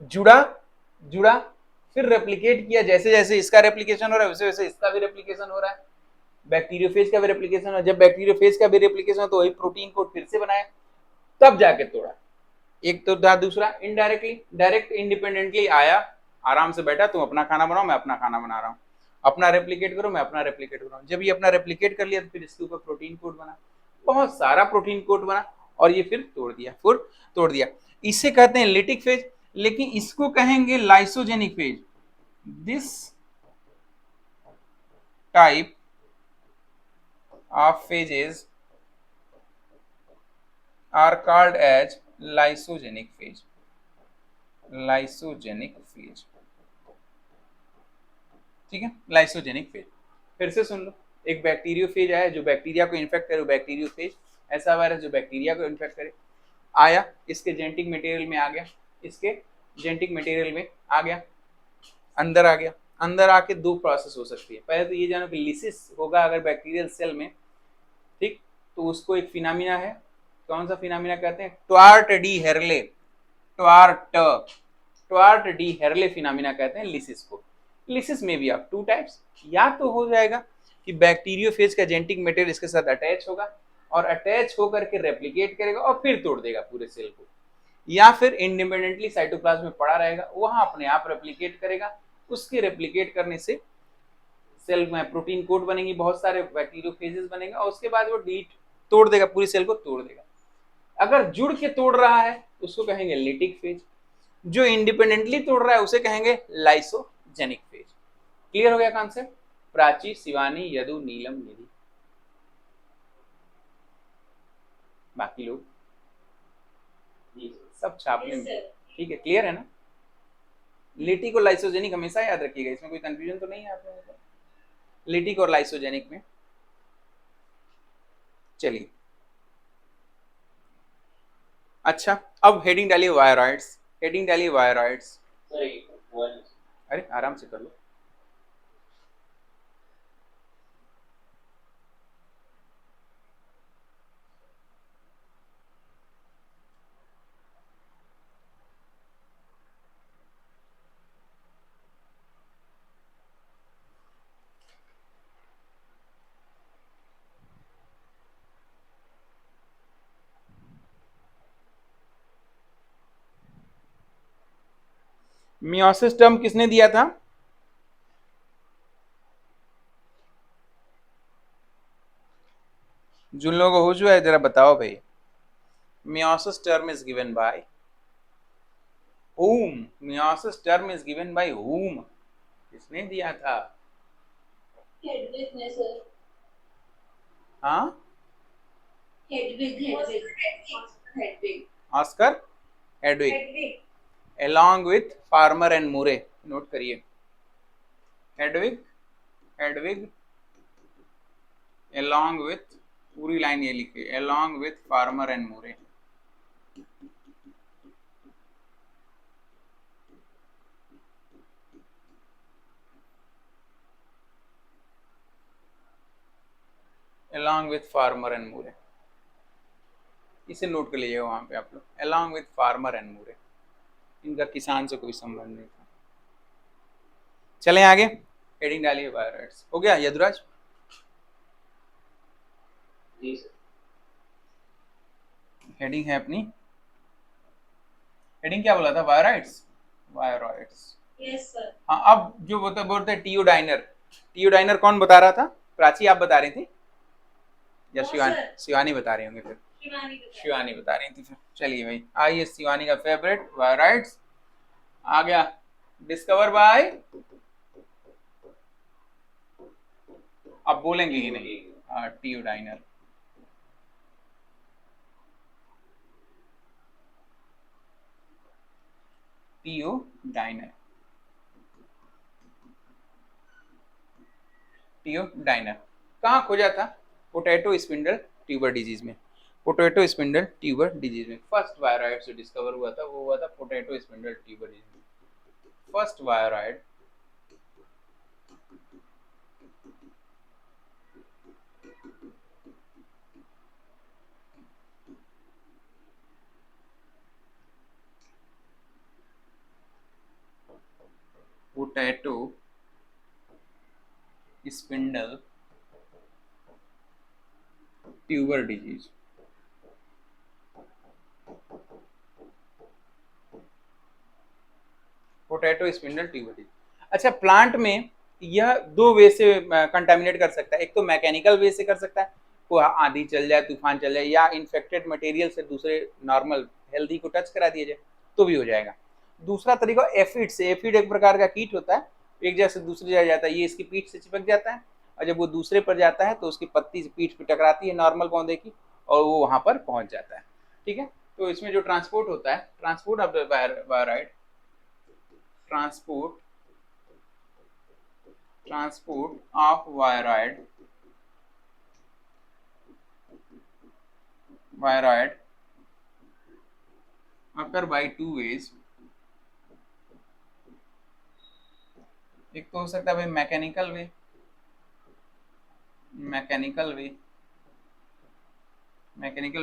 जुड़ा जुड़ा, फिर रेप्लिकेट किया, जैसे जैसे इसका रेप्लिकेशन हो रहा है वैसे वैसे इसका भी रेप्लिकेशन हो रहा है, बैक्टीरियोफेज का भी रेप्लिकेशन हो, जब बैक्टीरियोफेज का भी रेप्लिकेशन हो तो वही प्रोटीन को फिर से बनाया, तब जाके तोड़ा। एक तो था, दूसरा इनडायरेक्टली, डायरेक्ट इंडिपेंडेंटली आया, आराम से बैठा, तुम अपना खाना बनाओ मैं अपना खाना बना रहा हूँ, अपना रेप्लिकेट करो मैं अपना रेप्लिकेट कर रहा हूँ। जब ये अपना रेप्लिकेट कर लिया तो फिर इसके ऊपर प्रोटीन कोट बना, बहुत सारा प्रोटीन कोट बना, और ये फिर तोड़ दिया। इसे कहते हैं लिटिक फेज, लेकिन इसको कहेंगे lysogenic phase. This type of phases are called as lysogenic phase। Lysogenic phase, ठीक है, लाइसोजेनिक फेज। फिर से सुन लो, एक बैक्टीरियोफेज आया जो बैक्टीरिया को इन्फेक्ट करे, बैक्टीरियोफेज। ऐसा वायरस जो बैक्टीरिया को इन्फेक्ट करे, आया, इसके जेनेटिक मटेरियल में आ गया, इसके जेनेटिक मटेरियल में आ गया, अंदर आ गया। अंदर आके दो प्रोसेस हो सकती है, पहले तो ये जानो कि लिसिस होगा अगर बैक्टीरियल सेल में, ठीक, तो उसको एक फिनामिना है, कौन सा फिनामिना कहते हैं, ट्वार्ट डी हेरले, ट्वार्ट डी हेरले फिनामिना कहते हैं लिसिस को। लिसिस में भी आप टू टाइप्स, या तो हो जाएगा कि बैक्टीरियोफेज का जेनेटिक मटेरियल इसके साथ अटैच होगा और अटैच होकर के रेप्लिकेट करेगा और फिर तोड़ देगा पूरे सेल को, या फिर इंडिपेंडेंटली साइटोप्लाज्म में पड़ा रहेगा, वहां अपने आप रेप्लिकेट करेगा, उसके रेप्लिकेट करने से सेल में प्रोटीन कोट बनेंगी, बहुत सारे बैक्टीरियोफेजेस बनेंगे और उसके बाद वो डीट तोड़ देगा, पूरी सेल को तोड़ देगा। अगर जुड़ के तोड़ रहा है उसको कहेंगे लिटिक फेज, जो इंडिपेंडेंटली तोड़ रहा है उसे कहेंगे लाइसोजेनिक फेज। क्लियर हो गया कॉन्सेप्ट? प्राची, शिवानी, यदु, नीलम, निधि, बाकी लोग सब छापने में, ठीक है, क्लियर है ना? लिटिक और लाइसोजेनिक हमेशा याद रखिएगा, इसमें कोई कंफ्यूजन तो नहीं है आप लोगों को, लिटिक और लाइसोजेनिक में। चलिए, अच्छा, अब हेडिंग डालिए वायरॉइड्स, हेडिंग डालिए वायरॉइड्स। अरे आराम से कर लो। मियोसिस टर्म किसने दिया था? जिन लोगों को हो चुका है जरा बताओ भाई। Meiosis term is given by whom? Meiosis term is given by whom? किसने दिया था? हेडविग ने सर। हाँ, Hedwig Oscar Hedwig along with Farmer and Moore, note करिए, हेडविग along with, पूरी लाइन ये लिखिए, along with Farmer and Moore. along with Farmer and Moore, इसे नोट कर लीजिएगा वहां पे आप लोग, along with फार्मर एंड मूरे, इनका किसान से कोई संबंध नहीं था। चलें आगे, हेडिंग डालिए वायरॉइड्स। हो गया यदुराज? हेडिंग है अपनी, हेडिंग क्या बोला था? Viroids, viroids. Yes sir. हाँ, अब जो बोलते टियोडाइनर, टियोडाइनर कौन बता रहा था? प्राची आप बता रही थी या शिवानी? शिवानी बता रही होंगे, फिर शिवानी बता रही थी फिर। चलिए भाई, आइए, शिवानी का फेवरेट वायरॉइड्स आ गया, डिस्कवर बाय, आप बोलेंगे ही नहीं, टियोडाइनर। टियोडाइनर, टियोडाइनर कहाँ खोजा था? पोटैटो स्पिंडल ट्यूबर डिजीज में, पोटैटो स्पिंडल ट्यूबर डिजीज में फर्स्ट वायरॉइड जो डिस्कवर हुआ था वो हुआ था पोटैटो स्पिंडल ट्यूबर डिजीज में। First viroid potato spindle tuber disease. Potato spindle tuber disease. अच्छा, प्लांट में यह दो वे से कंटामिनेट कर सकता है। एक तो मैकेनिकल वे से कर सकता है, को आंधी चल जाए, तूफान चल जाए, या इन्फेक्टेड मटेरियल से दूसरे नॉर्मल हेल्दी को टच करा दिया जाए तो भी हो जाएगा। दूसरा तरीका एफिड से। एफिड एक प्रकार का कीट होता है, एक जगह से दूसरी जगह जाता है, ये इसकी पीठ से चिपक जाता है और जब वो दूसरे पर जाता है तो उसकी पत्ती से पीठ पर टकराती है नॉर्मल पौधे की और वो वहां पर पहुंच जाता है। ठीक है, तो इसमें जो ट्रांसपोर्ट होता है, transport of the wired, transport of viroid occur by two ways। एक तो हो सकता है भाई मैकेनिकल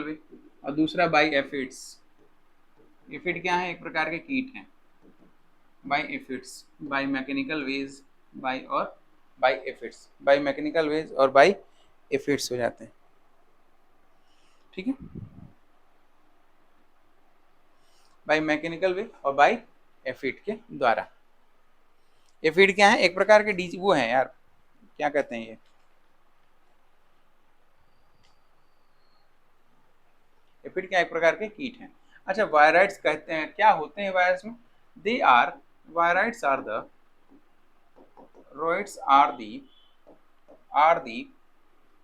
वे और दूसरा बाई एफिड्स। एफिड क्या है? एक प्रकार के कीट हैं। By aphids, by mechanical ways, by और by aphids, by mechanical ways और बाई एफिड्स हो जाते हैं। ठीक है, बाई मैकेनिकल वे और बाई एफिड के द्वारा। एफिड क्या है? एक प्रकार के डीज वो हैं यार, क्या कहते हैं ये, एफिड क्या एक प्रकार के कीट हैं। अच्छा, वायराइड्स कहते हैं, क्या होते हैं वायरस में? They are viroids are the roids are the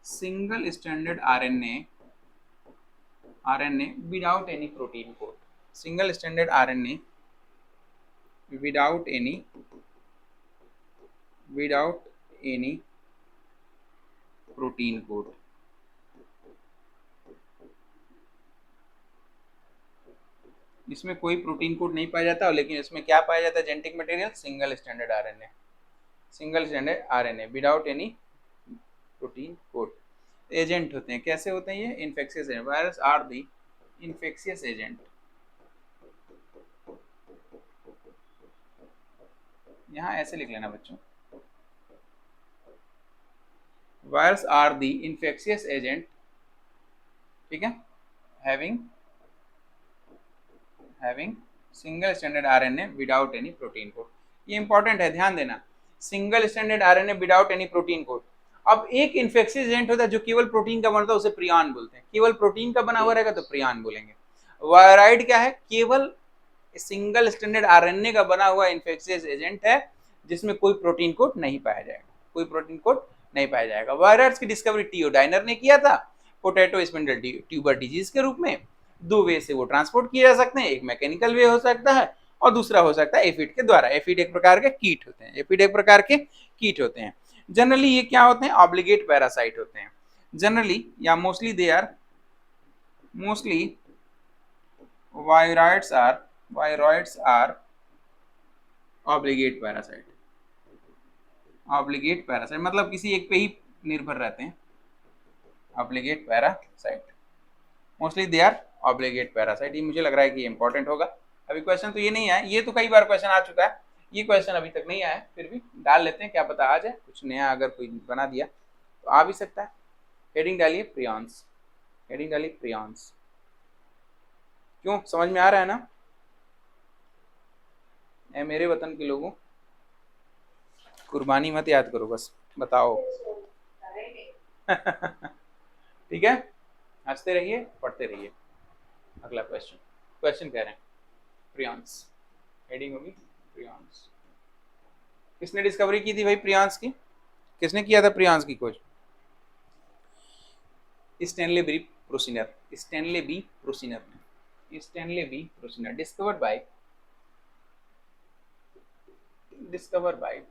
single stranded RNA without any protein code। single stranded RNA without any protein code। इसमें कोई प्रोटीन कोड नहीं पाया जाता, लेकिन इसमें क्या पाया जाता है? Genetic material, single standard RNA without any protein code. Agent होते हैं, कैसे होते हैं ये? Infectious agent. Virus are the infectious agent. यहां ऐसे लिख लेना बच्चों, virus are the infectious agent, ठीक है, having single standard RNA without any protein code. ये इंपॉर्टेंट है, ध्यान देना, single standard RNA without any protein code. अब एक इन्फेक्शियस एजेंट होता है जो केवल प्रोटीन का बनता है, उसे प्रियॉन बोलते हैं। केवल प्रोटीन का बना हुआ रहेगा तो प्रियॉन बोलेंगे। वायराइड क्या है? केवल सिंगल स्टैंडर्ड आरएनए का बना हुआ इन्फेक्शियस एजेंट है जिसमें कोई प्रोटीन कोड नहीं पाया जाएगा। वायराइड्स की डिस्कवरी टीओ डाइनर ने किया था पोटैटो स्पिंडल ट्यूबर डिजीज के रूप में। दो वे से वो ट्रांसपोर्ट किए जा सकते हैं, एक मैकेनिकल वे हो सकता है और दूसरा हो सकता है एफिड के द्वारा। एफिड एक प्रकार के कीट होते हैं। जनरली ये क्या होते हैं? ऑब्लिगेट पैरासाइट होते हैं जनरली, या mostly they are viroids are obligate parasite. मतलब किसी एक पे ही निर्भर रहते हैं। Obligate parasite, mostly they are obligate parasite. ये मुझे लग रहा है कि ये इंपॉर्टेंट होगा। अभी क्वेश्चन तो ये नहीं आया, ये तो कई बार क्वेश्चन आ चुका है, ये क्वेश्चन अभी तक नहीं आया, फिर भी डाल लेते हैं, क्या पता आ जाए कुछ नया। अगर कोई बना दिया तो आ भी सकता है। हेडिंग डालिए प्रियॉन्स। क्यों, समझ में आ रहा है ना? ए मेरे वतन के लोगों, कुर्बानी मत याद करो, बस बताओ। ठीक है, हंसते रहिए, पढ़ते रहिए। अगला क्वेश्चन कह रहे हैं प्रियॉन्स। हेडिंग होगी प्रियॉन्स। किसने डिस्कवरी की थी भाई प्रियॉन्स की? किसने किया था प्रियॉन्स की खोज? स्टैनले बी प्रोसिनर ने। Discovered by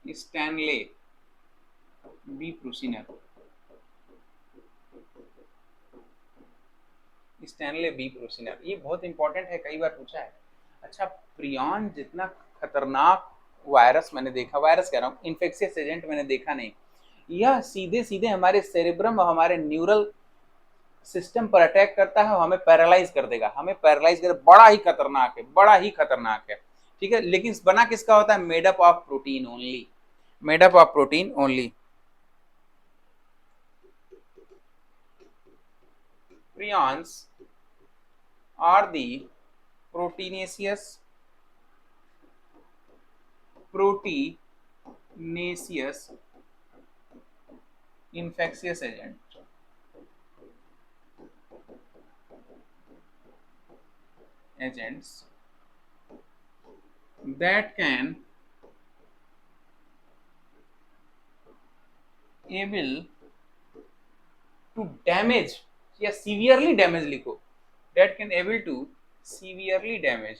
Stanley B Prusiner. ये बहुत इंपॉर्टेंट है, कई बार पूछा है। अच्छा, प्रियॉन जितना खतरनाक वायरस मैंने देखा, वायरस कह रहा हूँ, इन्फेक्शियस एजेंट मैंने देखा नहीं। यह सीधे हमारे सेरेब्रम और हमारे न्यूरल सिस्टम पर अटैक करता है, हमें पैरालाइज कर देगा, हमें पैरालाइज कर, बड़ा ही खतरनाक है, बड़ा ही खतरनाक है, ठीक है। लेकिन बना किसका होता है? Made up of protein only, made up of protein only. Prions are the proteinaceous infectious agents that can able to damage या severely damage लिखो, that can able to severely damage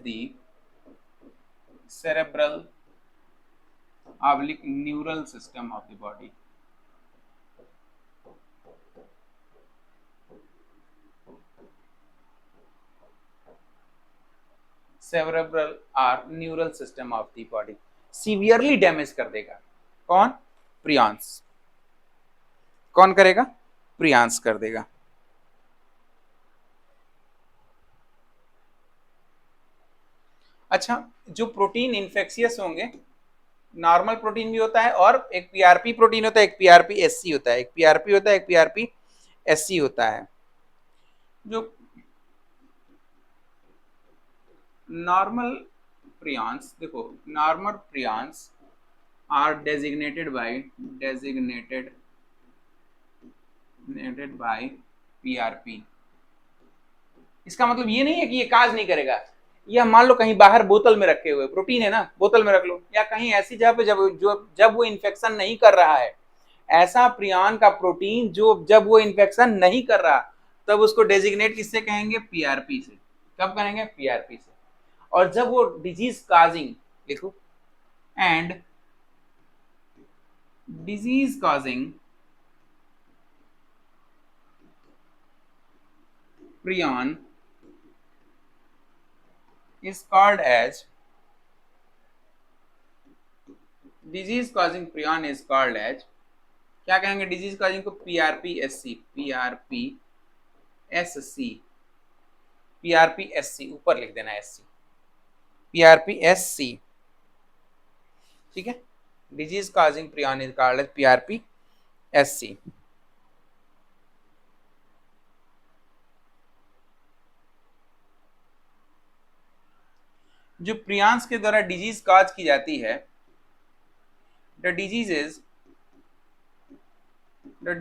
the cerebral oblique neural system of the body. Cerebral और neural system of the body severely damage कर देगा। कौन? Prions. कौन करेगा? Prions कर देगा। अच्छा, जो प्रोटीन इन्फेक्शियस होंगे, नॉर्मल प्रोटीन भी होता है और एक पीआरपी प्रोटीन होता है, एक पीआरपी एससी होता है, एक पीआरपी होता है, एक पीआरपी एससी होता है। जो नॉर्मल प्रियॉन्स, देखो normal prions are designated by PrP. इसका मतलब ये नहीं है कि ये काज नहीं करेगा। यह मान लो कहीं बाहर बोतल में रखे हुए प्रोटीन है ना, बोतल में रख लो, या कहीं ऐसी जगह पे जब वो इन्फेक्शन नहीं कर रहा है, ऐसा प्रियॉन का प्रोटीन जो जब वो इन्फेक्शन नहीं कर रहा, तब उसको डेजिग्नेट किससे कहेंगे? पीआरपी से। कब करेंगे? पीआरपी से। और जब वो डिजीज काजिंग, देखो, and disease causing prion is called as disease causing prion is called as, क्या कहेंगे डिजीज काजिंग को? पीआरपीएससी, पीआरपीएससी ऊपर लिख देना, एससी, पीआरपीएससी, ठीक है। Disease causing prion is called as PrPSc. जो प्रियॉन्स के द्वारा डिजीज काज की जाती है, the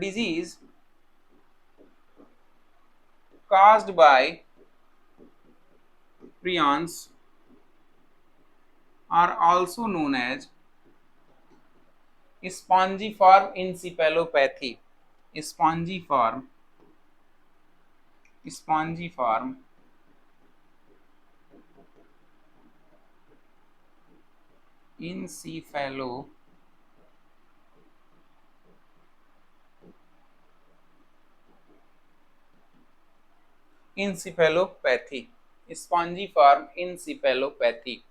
disease caused by prions are also known as spongiform encephalopathy, spongiform encephalopathy, spongiform encephalopathy.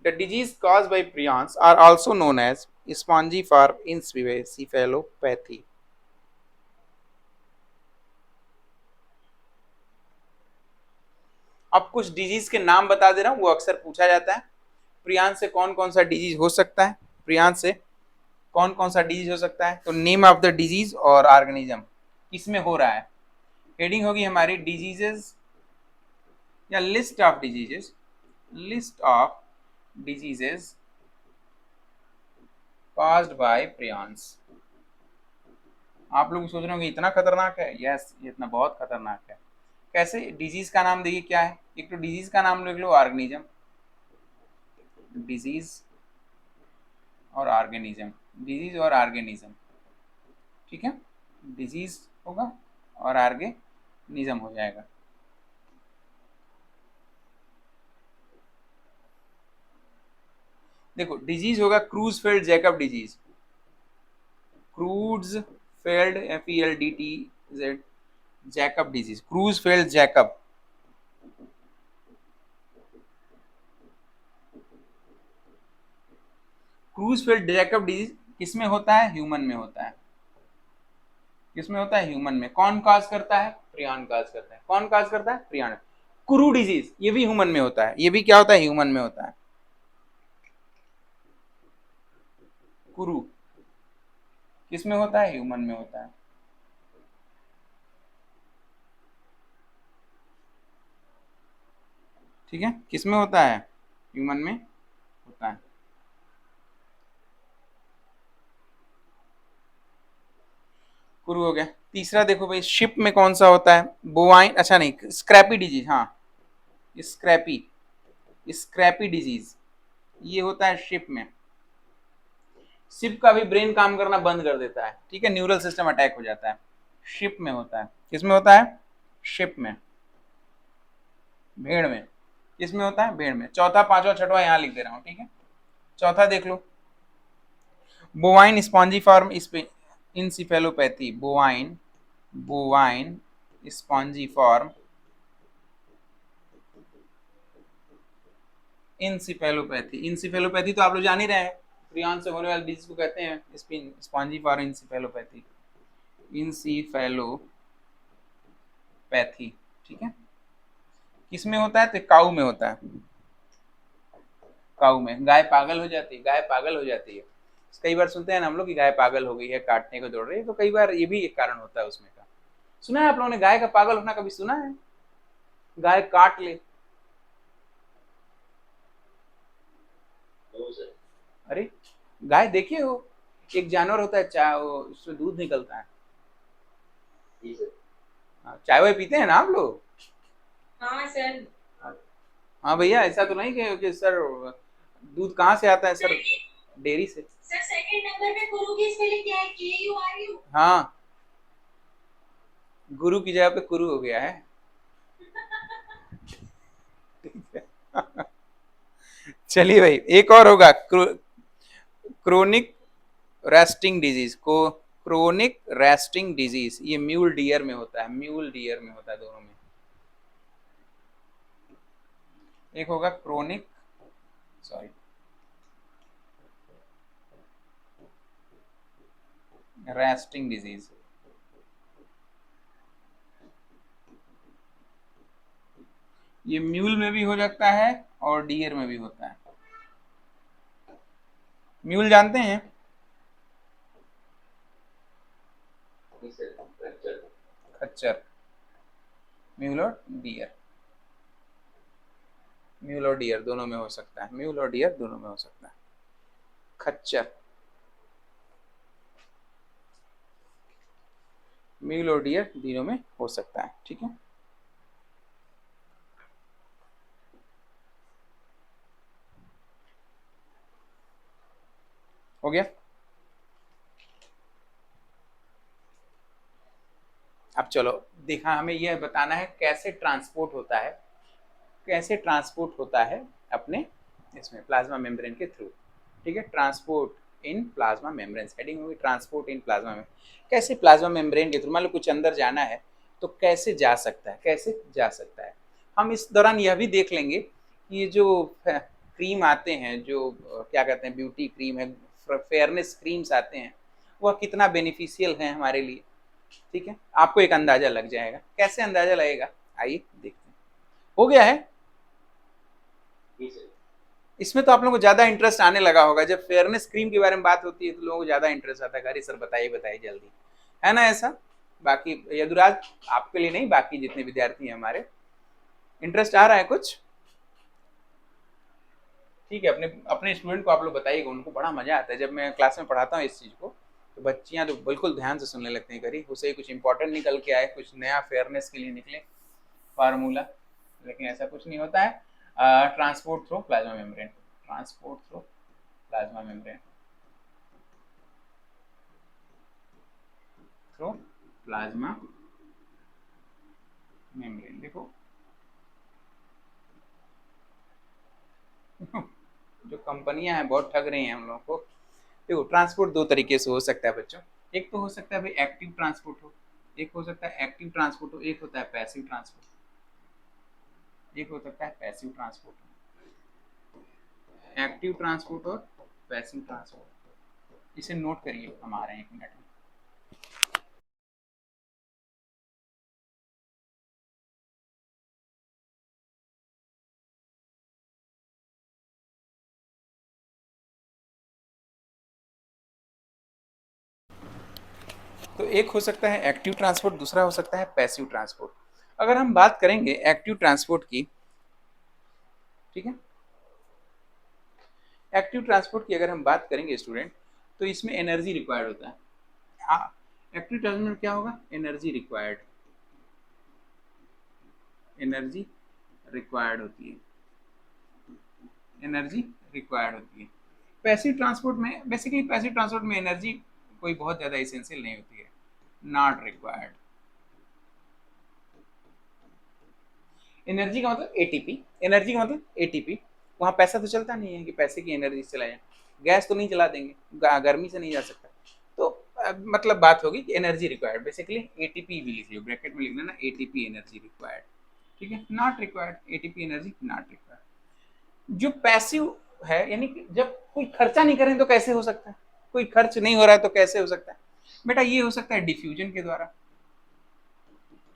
The disease caused by prions are also known as spongiform encephalopathy. अब कुछ disease के नाम बता दे रहा हूं, वो अक्सर पूछा जाता है। प्रियॉन से कौन कौन सा डिजीज हो सकता है? प्रियॉन से कौन कौन सा डिजीज हो सकता है? तो नेम ऑफ द डिजीज और ऑर्गेनिज्म किसमें हो रहा है। हेडिंग होगी हमारी डिजीजेस या list of diseases caused by prions। आप लोग सोच रहे होंगे इतना खतरनाक है? यस, ये इतना बहुत खतरनाक है। कैसे? डिजीज का नाम देखिए क्या है। एक तो डिजीज का नाम लिख लो, ऑर्गेनिज्म, डिजीज और ऑर्गेनिज्म, डिजीज और ऑर्गेनिज्म, ठीक है। डिजीज होगा और ऑर्गेनिज्म हो जाएगा। देखो डिजीज होगा Creutzfeldt Jakob disease, Creutzfeldt FELDTZ Jakob disease, Creutzfeldt Jakob. Creutzfeldt Jakob disease किसमें होता है? ह्यूमन में होता है। किसमें होता है? ह्यूमन में। कौन काज करता है? प्रियन काज करता है। कौन काज करता है? प्रियन। कुरू डिजीज ये भी ह्यूमन में होता है। ये भी क्या होता है? ह्यूमन में होता है। कुरू किसमें होता है? ह्यूमन में होता है। ठीक है, किसमें होता है? ह्यूमन में होता है। कुरू हो गया। तीसरा देखो भाई, शिप में कौन सा होता है? बोवाइन, अच्छा नहीं, स्क्रैपी डिजीज, हाँ स्क्रैपी, स्क्रैपी डिजीज ये होता है शिप में। शिप का भी ब्रेन काम करना बंद कर देता है, ठीक है, न्यूरल सिस्टम अटैक हो जाता है। शिप में होता है। किसमें होता है? शिप में। भेड़ में। किसमें होता है? भेड़ में। चौथा, पांचवा, छठवा यहां लिख दे रहा हूं, ठीक है। चौथा देख लो, bovine spongiform encephalopathy. Bovine, bovine spongiform encephalopathy. Encephalopathy तो आप लोग जान ही रहे हैं, प्रियन से होने वाली डिजीज को कहते हैं स्पॉन्जीफॉर्म इंसिफेलोपैथी। इंसिफेलोपैथी, ठीक है। किसमें होता है? तो काऊ में होता है। काऊ में। गाय पागल हो जाती है, गाय पागल हो जाती है। कई बार सुनते हैं ना हम लोग कि गाय पागल हो गई है, काटने को दौड़ रही है, तो कई बार ये भी एक कारण होता है उसमें का। सुना है आप लोगों ने गाय का पागल होना कभी सुना है? गाय काट ले। No, sir. अरे गाय देखिए, हो एक जानवर होता है, चाय वो उसमें दूध निकलता है। जी सर। हाँ, चाय वाय पीते हैं ना आप लोग? हाँ सर। हाँ भैया, ऐसा तो नहीं कि सर दूध कहाँ से आता है सर? डेयरी से। सर सेकंड नंबर पे गुरु की स्पेलिंग क्या है? KURU। हाँ, गुरु की जगह पे कुरु हो गया है। चलिए भाई, एक और होगा, क्रोनिक रेस्टिंग डिजीज को। क्रोनिक रेस्टिंग डिजीज ये म्यूल डियर में होता है। म्यूल डियर में होता है, दोनों में। एक होगा क्रोनिक, सॉरी, रेस्टिंग डिजीज। ये म्यूल में भी हो सकता है और डियर में भी होता है। म्यूल जानते हैं? जी सर। फ्रैक्चर। खच्चर। म्यूल और डियर, म्यूल और डियर दोनों में हो सकता है। म्यूल और डियर दोनों में हो सकता है। खच्चर, म्यूल और डियर तीनों में हो सकता है, ठीक है। हो गया। अब चलो, देखा, हमें यह बताना है कैसे ट्रांसपोर्ट होता है, कैसे ट्रांसपोर्ट होता है अपने इसमें प्लाज्मा मेम्ब्रेन के थ्रू, ठीक है। Transport in plasma membrane, heading होगी ट्रांसपोर्ट इन प्लाज्मा मेम्ब्रेन। कैसे प्लाज्मा मेम्ब्रेन के थ्रू, मान लो कुछ अंदर जाना है तो कैसे जा सकता है, कैसे जा सकता है। हम इस दौरान यह भी देख लेंगे कि ये जो क्रीम आते हैं, जो क्या कहते हैं, ब्यूटी क्रीम है, फेयरनेस क्रीम्स आते हैं, वह कितना बेनिफिशियल है हमारे लिए, ठीक है। आपको एक अंदाजा लग जाएगा। कैसे अंदाजा लगेगा, आइए देखते हैं। हो गया है। जी सर। इसमें तो आप लोगों को ज्यादा इंटरेस्ट आने लगा होगा, जब फेयरनेस क्रीम के बारे में बात होती है तो लोगों को ज्यादा इंटरेस्ट आता है। अरे सर बताइए बताइए जल्दी, है ना ऐसा? बाकी यदुराज, आपके लिए नहीं, बाकी जितने विद्यार्थी हैं हमारे, इंटरेस्ट आ रहा है कुछ? ठीक है, अपने अपने स्टूडेंट को आप लोग बताइएगा, उनको बड़ा मजा आता है जब मैं क्लास में पढ़ाता हूँ इस चीज को, तो बच्चियां तो बिल्कुल ध्यान से सुनने लगती हैं। करी उसे कुछ इंपॉर्टेंट निकल के आए, कुछ नया फेयरनेस के लिए निकले फार्मूला, लेकिन ऐसा कुछ नहीं होता है। Transport through plasma membrane, transport through plasma membrane, through plasma membrane. देखो जो कंपनियां हैं बहुत ठग रही हैं हम लोगों को। देखो, ट्रांसपोर्ट दो तरीके से हो सकता है बच्चों। एक तो हो सकता है भाई एक्टिव ट्रांसपोर्ट हो, एक हो सकता है एक्टिव ट्रांसपोर्ट हो, एक होता है पैसिव ट्रांसपोर्ट, एक हो सकता है पैसिव ट्रांसपोर्ट। एक्टिव ट्रांसपोर्ट और पैसिव ट्रांसपोर्ट, इसे नोट करिए, हम आ रहे हैं 1 मिनट में। तो एक हो सकता है एक्टिव ट्रांसपोर्ट, दूसरा हो सकता है पैसिव ट्रांसपोर्ट। अगर हम बात करेंगे एक्टिव ट्रांसपोर्ट की, ठीक है, एक्टिव ट्रांसपोर्ट की अगर हम बात करेंगे स्टूडेंट, तो इसमें एनर्जी रिक्वायर्ड होता है। एक्टिव ट्रांसपोर्ट में क्या होगा, एनर्जी रिक्वायर्ड, एनर्जी रिक्वायर्ड होती है, एनर्जी रिक्वायर्ड होती है। पैसिव ट्रांसपोर्ट में बेसिकली, पैसिव ट्रांसपोर्ट में एनर्जी कोई बहुत ज़्यादा इसेंशियल नहीं होती है, नॉट रिक्वायर्ड। एनर्जी का मतलब एटीपी, एनर्जी का मतलब एटीपी। वहाँ पैसा तो चलता नहीं है कि पैसे की एनर्जी से चलाएं, गैस तो नहीं चला देंगे, गर्मी से नहीं जा सकता। तो मतलब बात होगी कि एनर्जी रिक्वायर्ड, बेसिकली एटीपी भी लिख लो, ब्रैकेट में लिख लेना एटीपी एनर्जी रिक्वायर्ड, ठीक है, not required, ATP energy not required. जो पैसिव है, यानी कि जब कोई खर्चा नहीं करें तो कैसे हो सकता है, कोई खर्च नहीं हो रहा है तो कैसे हो सकता है बेटा, ये हो सकता है डिफ्यूजन के द्वारा।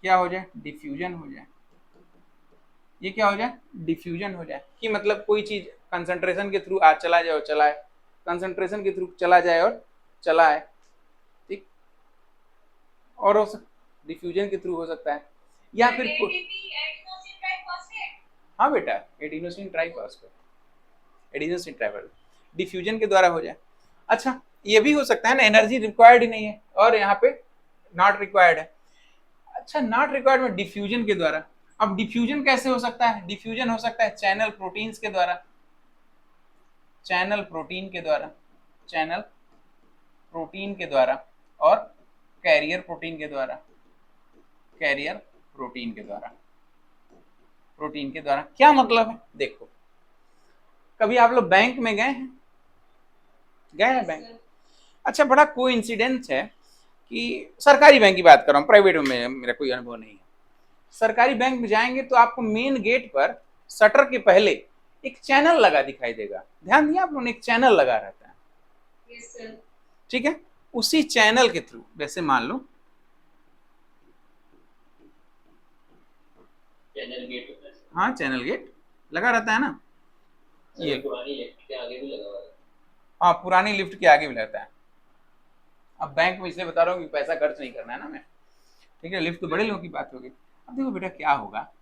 क्या हो जाए, डिफ्यूजन हो जाए, ये क्या हो जाए, डिफ्यूजन हो जाए, कि मतलब कोई चीज कंसंट्रेशन के थ्रू आ चला जाए और चला है, कंसंट्रेशन के थ्रू चला जाए और चला है, ठीक, और हो सकता डिफ्यूजन के थ्रू हो सकता है, या फिर हाँ बेटा, adenosine triphosphate, adenosine triphosphate diffusion के द्वारा हो जाए। अच्छा, ये भी हो सकता है ना, एनर्जी रिक्वायर्ड ही नहीं है और यहाँ पे नॉट रिक्वायर्ड है। अच्छा, नॉट रिक्वायर्ड में डिफ्यूजन के द्वारा। अब डिफ्यूजन कैसे हो सकता है, डिफ्यूजन हो सकता है चैनल प्रोटीन्स के द्वारा, चैनल प्रोटीन के द्वारा, चैनल प्रोटीन के द्वारा और कैरियर प्रोटीन के द्वारा, कैरियर प्रोटीन के द्वारा, प्रोटीन के द्वारा। क्या मतलब है, देखो, कभी आप लोग बैंक में गए हैं, गए हैं बैंक? अच्छा, बड़ा कोइंसिडेंस है कि सरकारी बैंक की बात कर रहा हूँ, प्राइवेट में मेरा कोई अनुभव नहीं है। सरकारी बैंक में जाएंगे तो आपको मेन गेट पर शटर के पहले एक चैनल लगा दिखाई देगा, ध्यान दिया आप लोगों ने, एक चैनल लगा रहता है, yes, ठीक है, उसी चैनल के थ्रू, वैसे मान लो चैनल गेट होता है, हाँ चैनल गेट लगा रहता है ना, ये पुरानी लिफ्ट के आगे भी लगा हुआ है। हाँ, पुरानी लिफ्ट के आगे भी रहता है। अब बैंक में इसलिए बता रहा हूँ कि पैसा खर्च नहीं करना है ना मैं, ठीक है, लिफ्ट तो बड़े लोगों की बात होगी। अब देखो बेटा क्या होगा,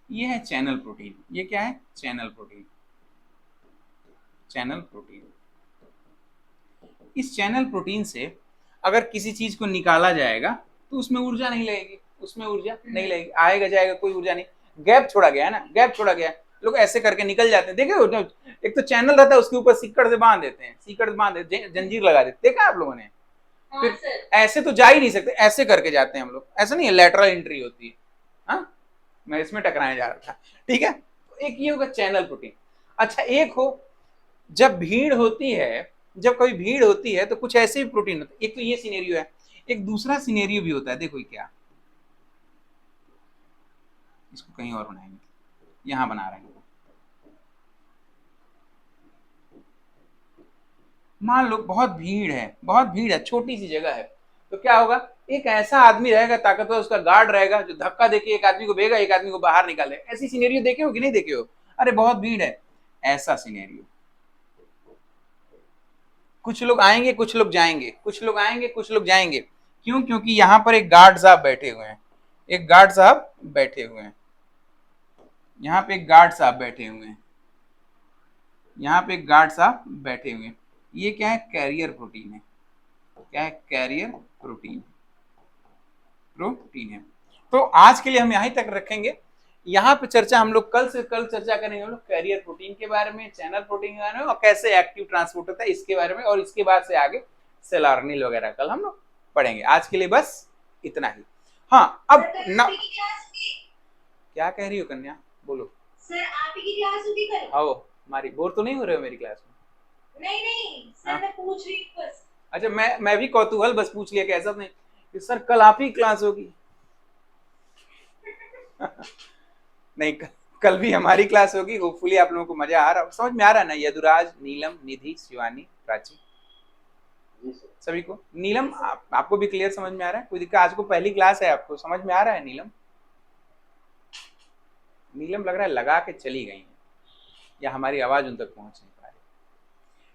ये है चैनल प्रोटीन, ये क्या है, चैनल प्रोटीन, चैनल प्रोटीन। इस चैनल प्रोटीन से अगर किसी चीज को निकाला जाएगा तो उसमें ऊर्जा नहीं लगेगी, उसमें ऊर्जा नहीं लगेगी, आएगा जाएगा कोई ऊर्जा नहीं, गैप छोड़ा गया है ना, गैप छोड़ा गया है, लोग ऐसे करके निकल जाते हैं, देखे, एक तो चैनल रहता है उसके ऊपर सीकड़ से बांध देते हैं, सीकड़ से बांध देते, जंजीर लगा देते, देखा आप लोगों ने? फिर ऐसे तो जा ही नहीं सकते, ऐसे करके जाते हैं हम लोग, ऐसा नहीं है, लेटरल एंट्री होती है। हाँ, मैं इसमें टकराने जा रहा था, ठीक है। एक ये होगा चैनल प्रोटीन। अच्छा, एक हो जब भीड़ होती है, जब कभी भीड़ होती है तो कुछ ऐसे भी प्रोटीन होते हैं, एक तो ये सिनेरियो है, एक दूसरा सिनेरियो भी होता है, देखो क्या, इसको कहीं और बनाएंगे, यहां बना रहे हैं, मान लो बहुत भीड़ है, बहुत भीड़ है, छोटी सी जगह है, तो क्या होगा, एक ऐसा आदमी रहेगा ताकतवर, उसका गार्ड रहेगा जो धक्का देके एक आदमी को भेगा, एक आदमी को बाहर निकाले। ऐसी सिनेरियो देखे हो कि नहीं देखे हो? अरे बहुत भीड़ है, ऐसा सिनेरियो। कुछ लोग आएंगे, कुछ लोग जाएंगे, कुछ लोग आएंगे, कुछ लोग जाएंगे, क्यों? क्योंकि यहाँ पर एक गार्ड साहब बैठे हुए हैं, एक गार्ड साहब बैठे हुए हैं, यहाँ पे एक गार्ड साहब बैठे हुए हैं, यहाँ पे एक गार्ड साहब बैठे हुए हैं। ये क्या है, कैरियर प्रोटीन है, क्या है, कैरियर प्रोटीन, प्रोटीन है। तो आज के लिए हम यहीं तक रखेंगे, यहाँ पे चर्चा हम लोग कल से कल चर्चा करेंगे हम लोग कैरियर प्रोटीन के बारे में, चैनल प्रोटीन के बारे में, और कैसे एक्टिव ट्रांसपोर्ट होता है इसके बारे में, और इसके बाद से आगे सेल ऑर्गेनेल वगैरह कल हम लोग पढ़ेंगे। आज के लिए बस इतना ही। हाँ, अब ना क्या कह रही हो कन्या, बोलो। सर आप ही की क्लास होगी कल? आओ, हमारी बोर तो नहीं हो रहे हो मेरी क्लास में? नहीं सर, मैं पूछ रही हूँ बस। अच्छा, मैं भी कौतूहल बस पूछ लिया कि ऐसा नहीं कि सर कल आप ही क्लास होगी। नहीं, कल भी हमारी क्लास होगी, होपफुली आप लोगों को मजा आ रहा, समझ में आ रहा है ना? यदुराज, नीलम, निधि, शिवानी, प्राची, जी सर। सभी को। नीलम आपको भी क्लियर समझ में आ रहा है? कोई दिक्कत? आज को पहली क्लास है, आपको समझ में आ रहा है नीलम? नीलम लग रहा है लगा के चली गई हैं, या हमारी आवाज उन तक पहुंच नहीं पा रही।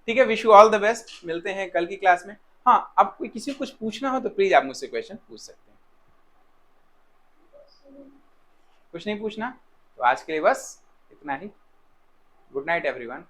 ठीक है, wish you all the best, मिलते हैं कल की क्लास में। हाँ, अब कोई किसी को कुछ पूछना हो तो प्लीज आप मुझसे क्वेश्चन पूछ सकते हैं। कुछ नहीं पूछना तो आज के लिए बस इतना ही। Good night everyone.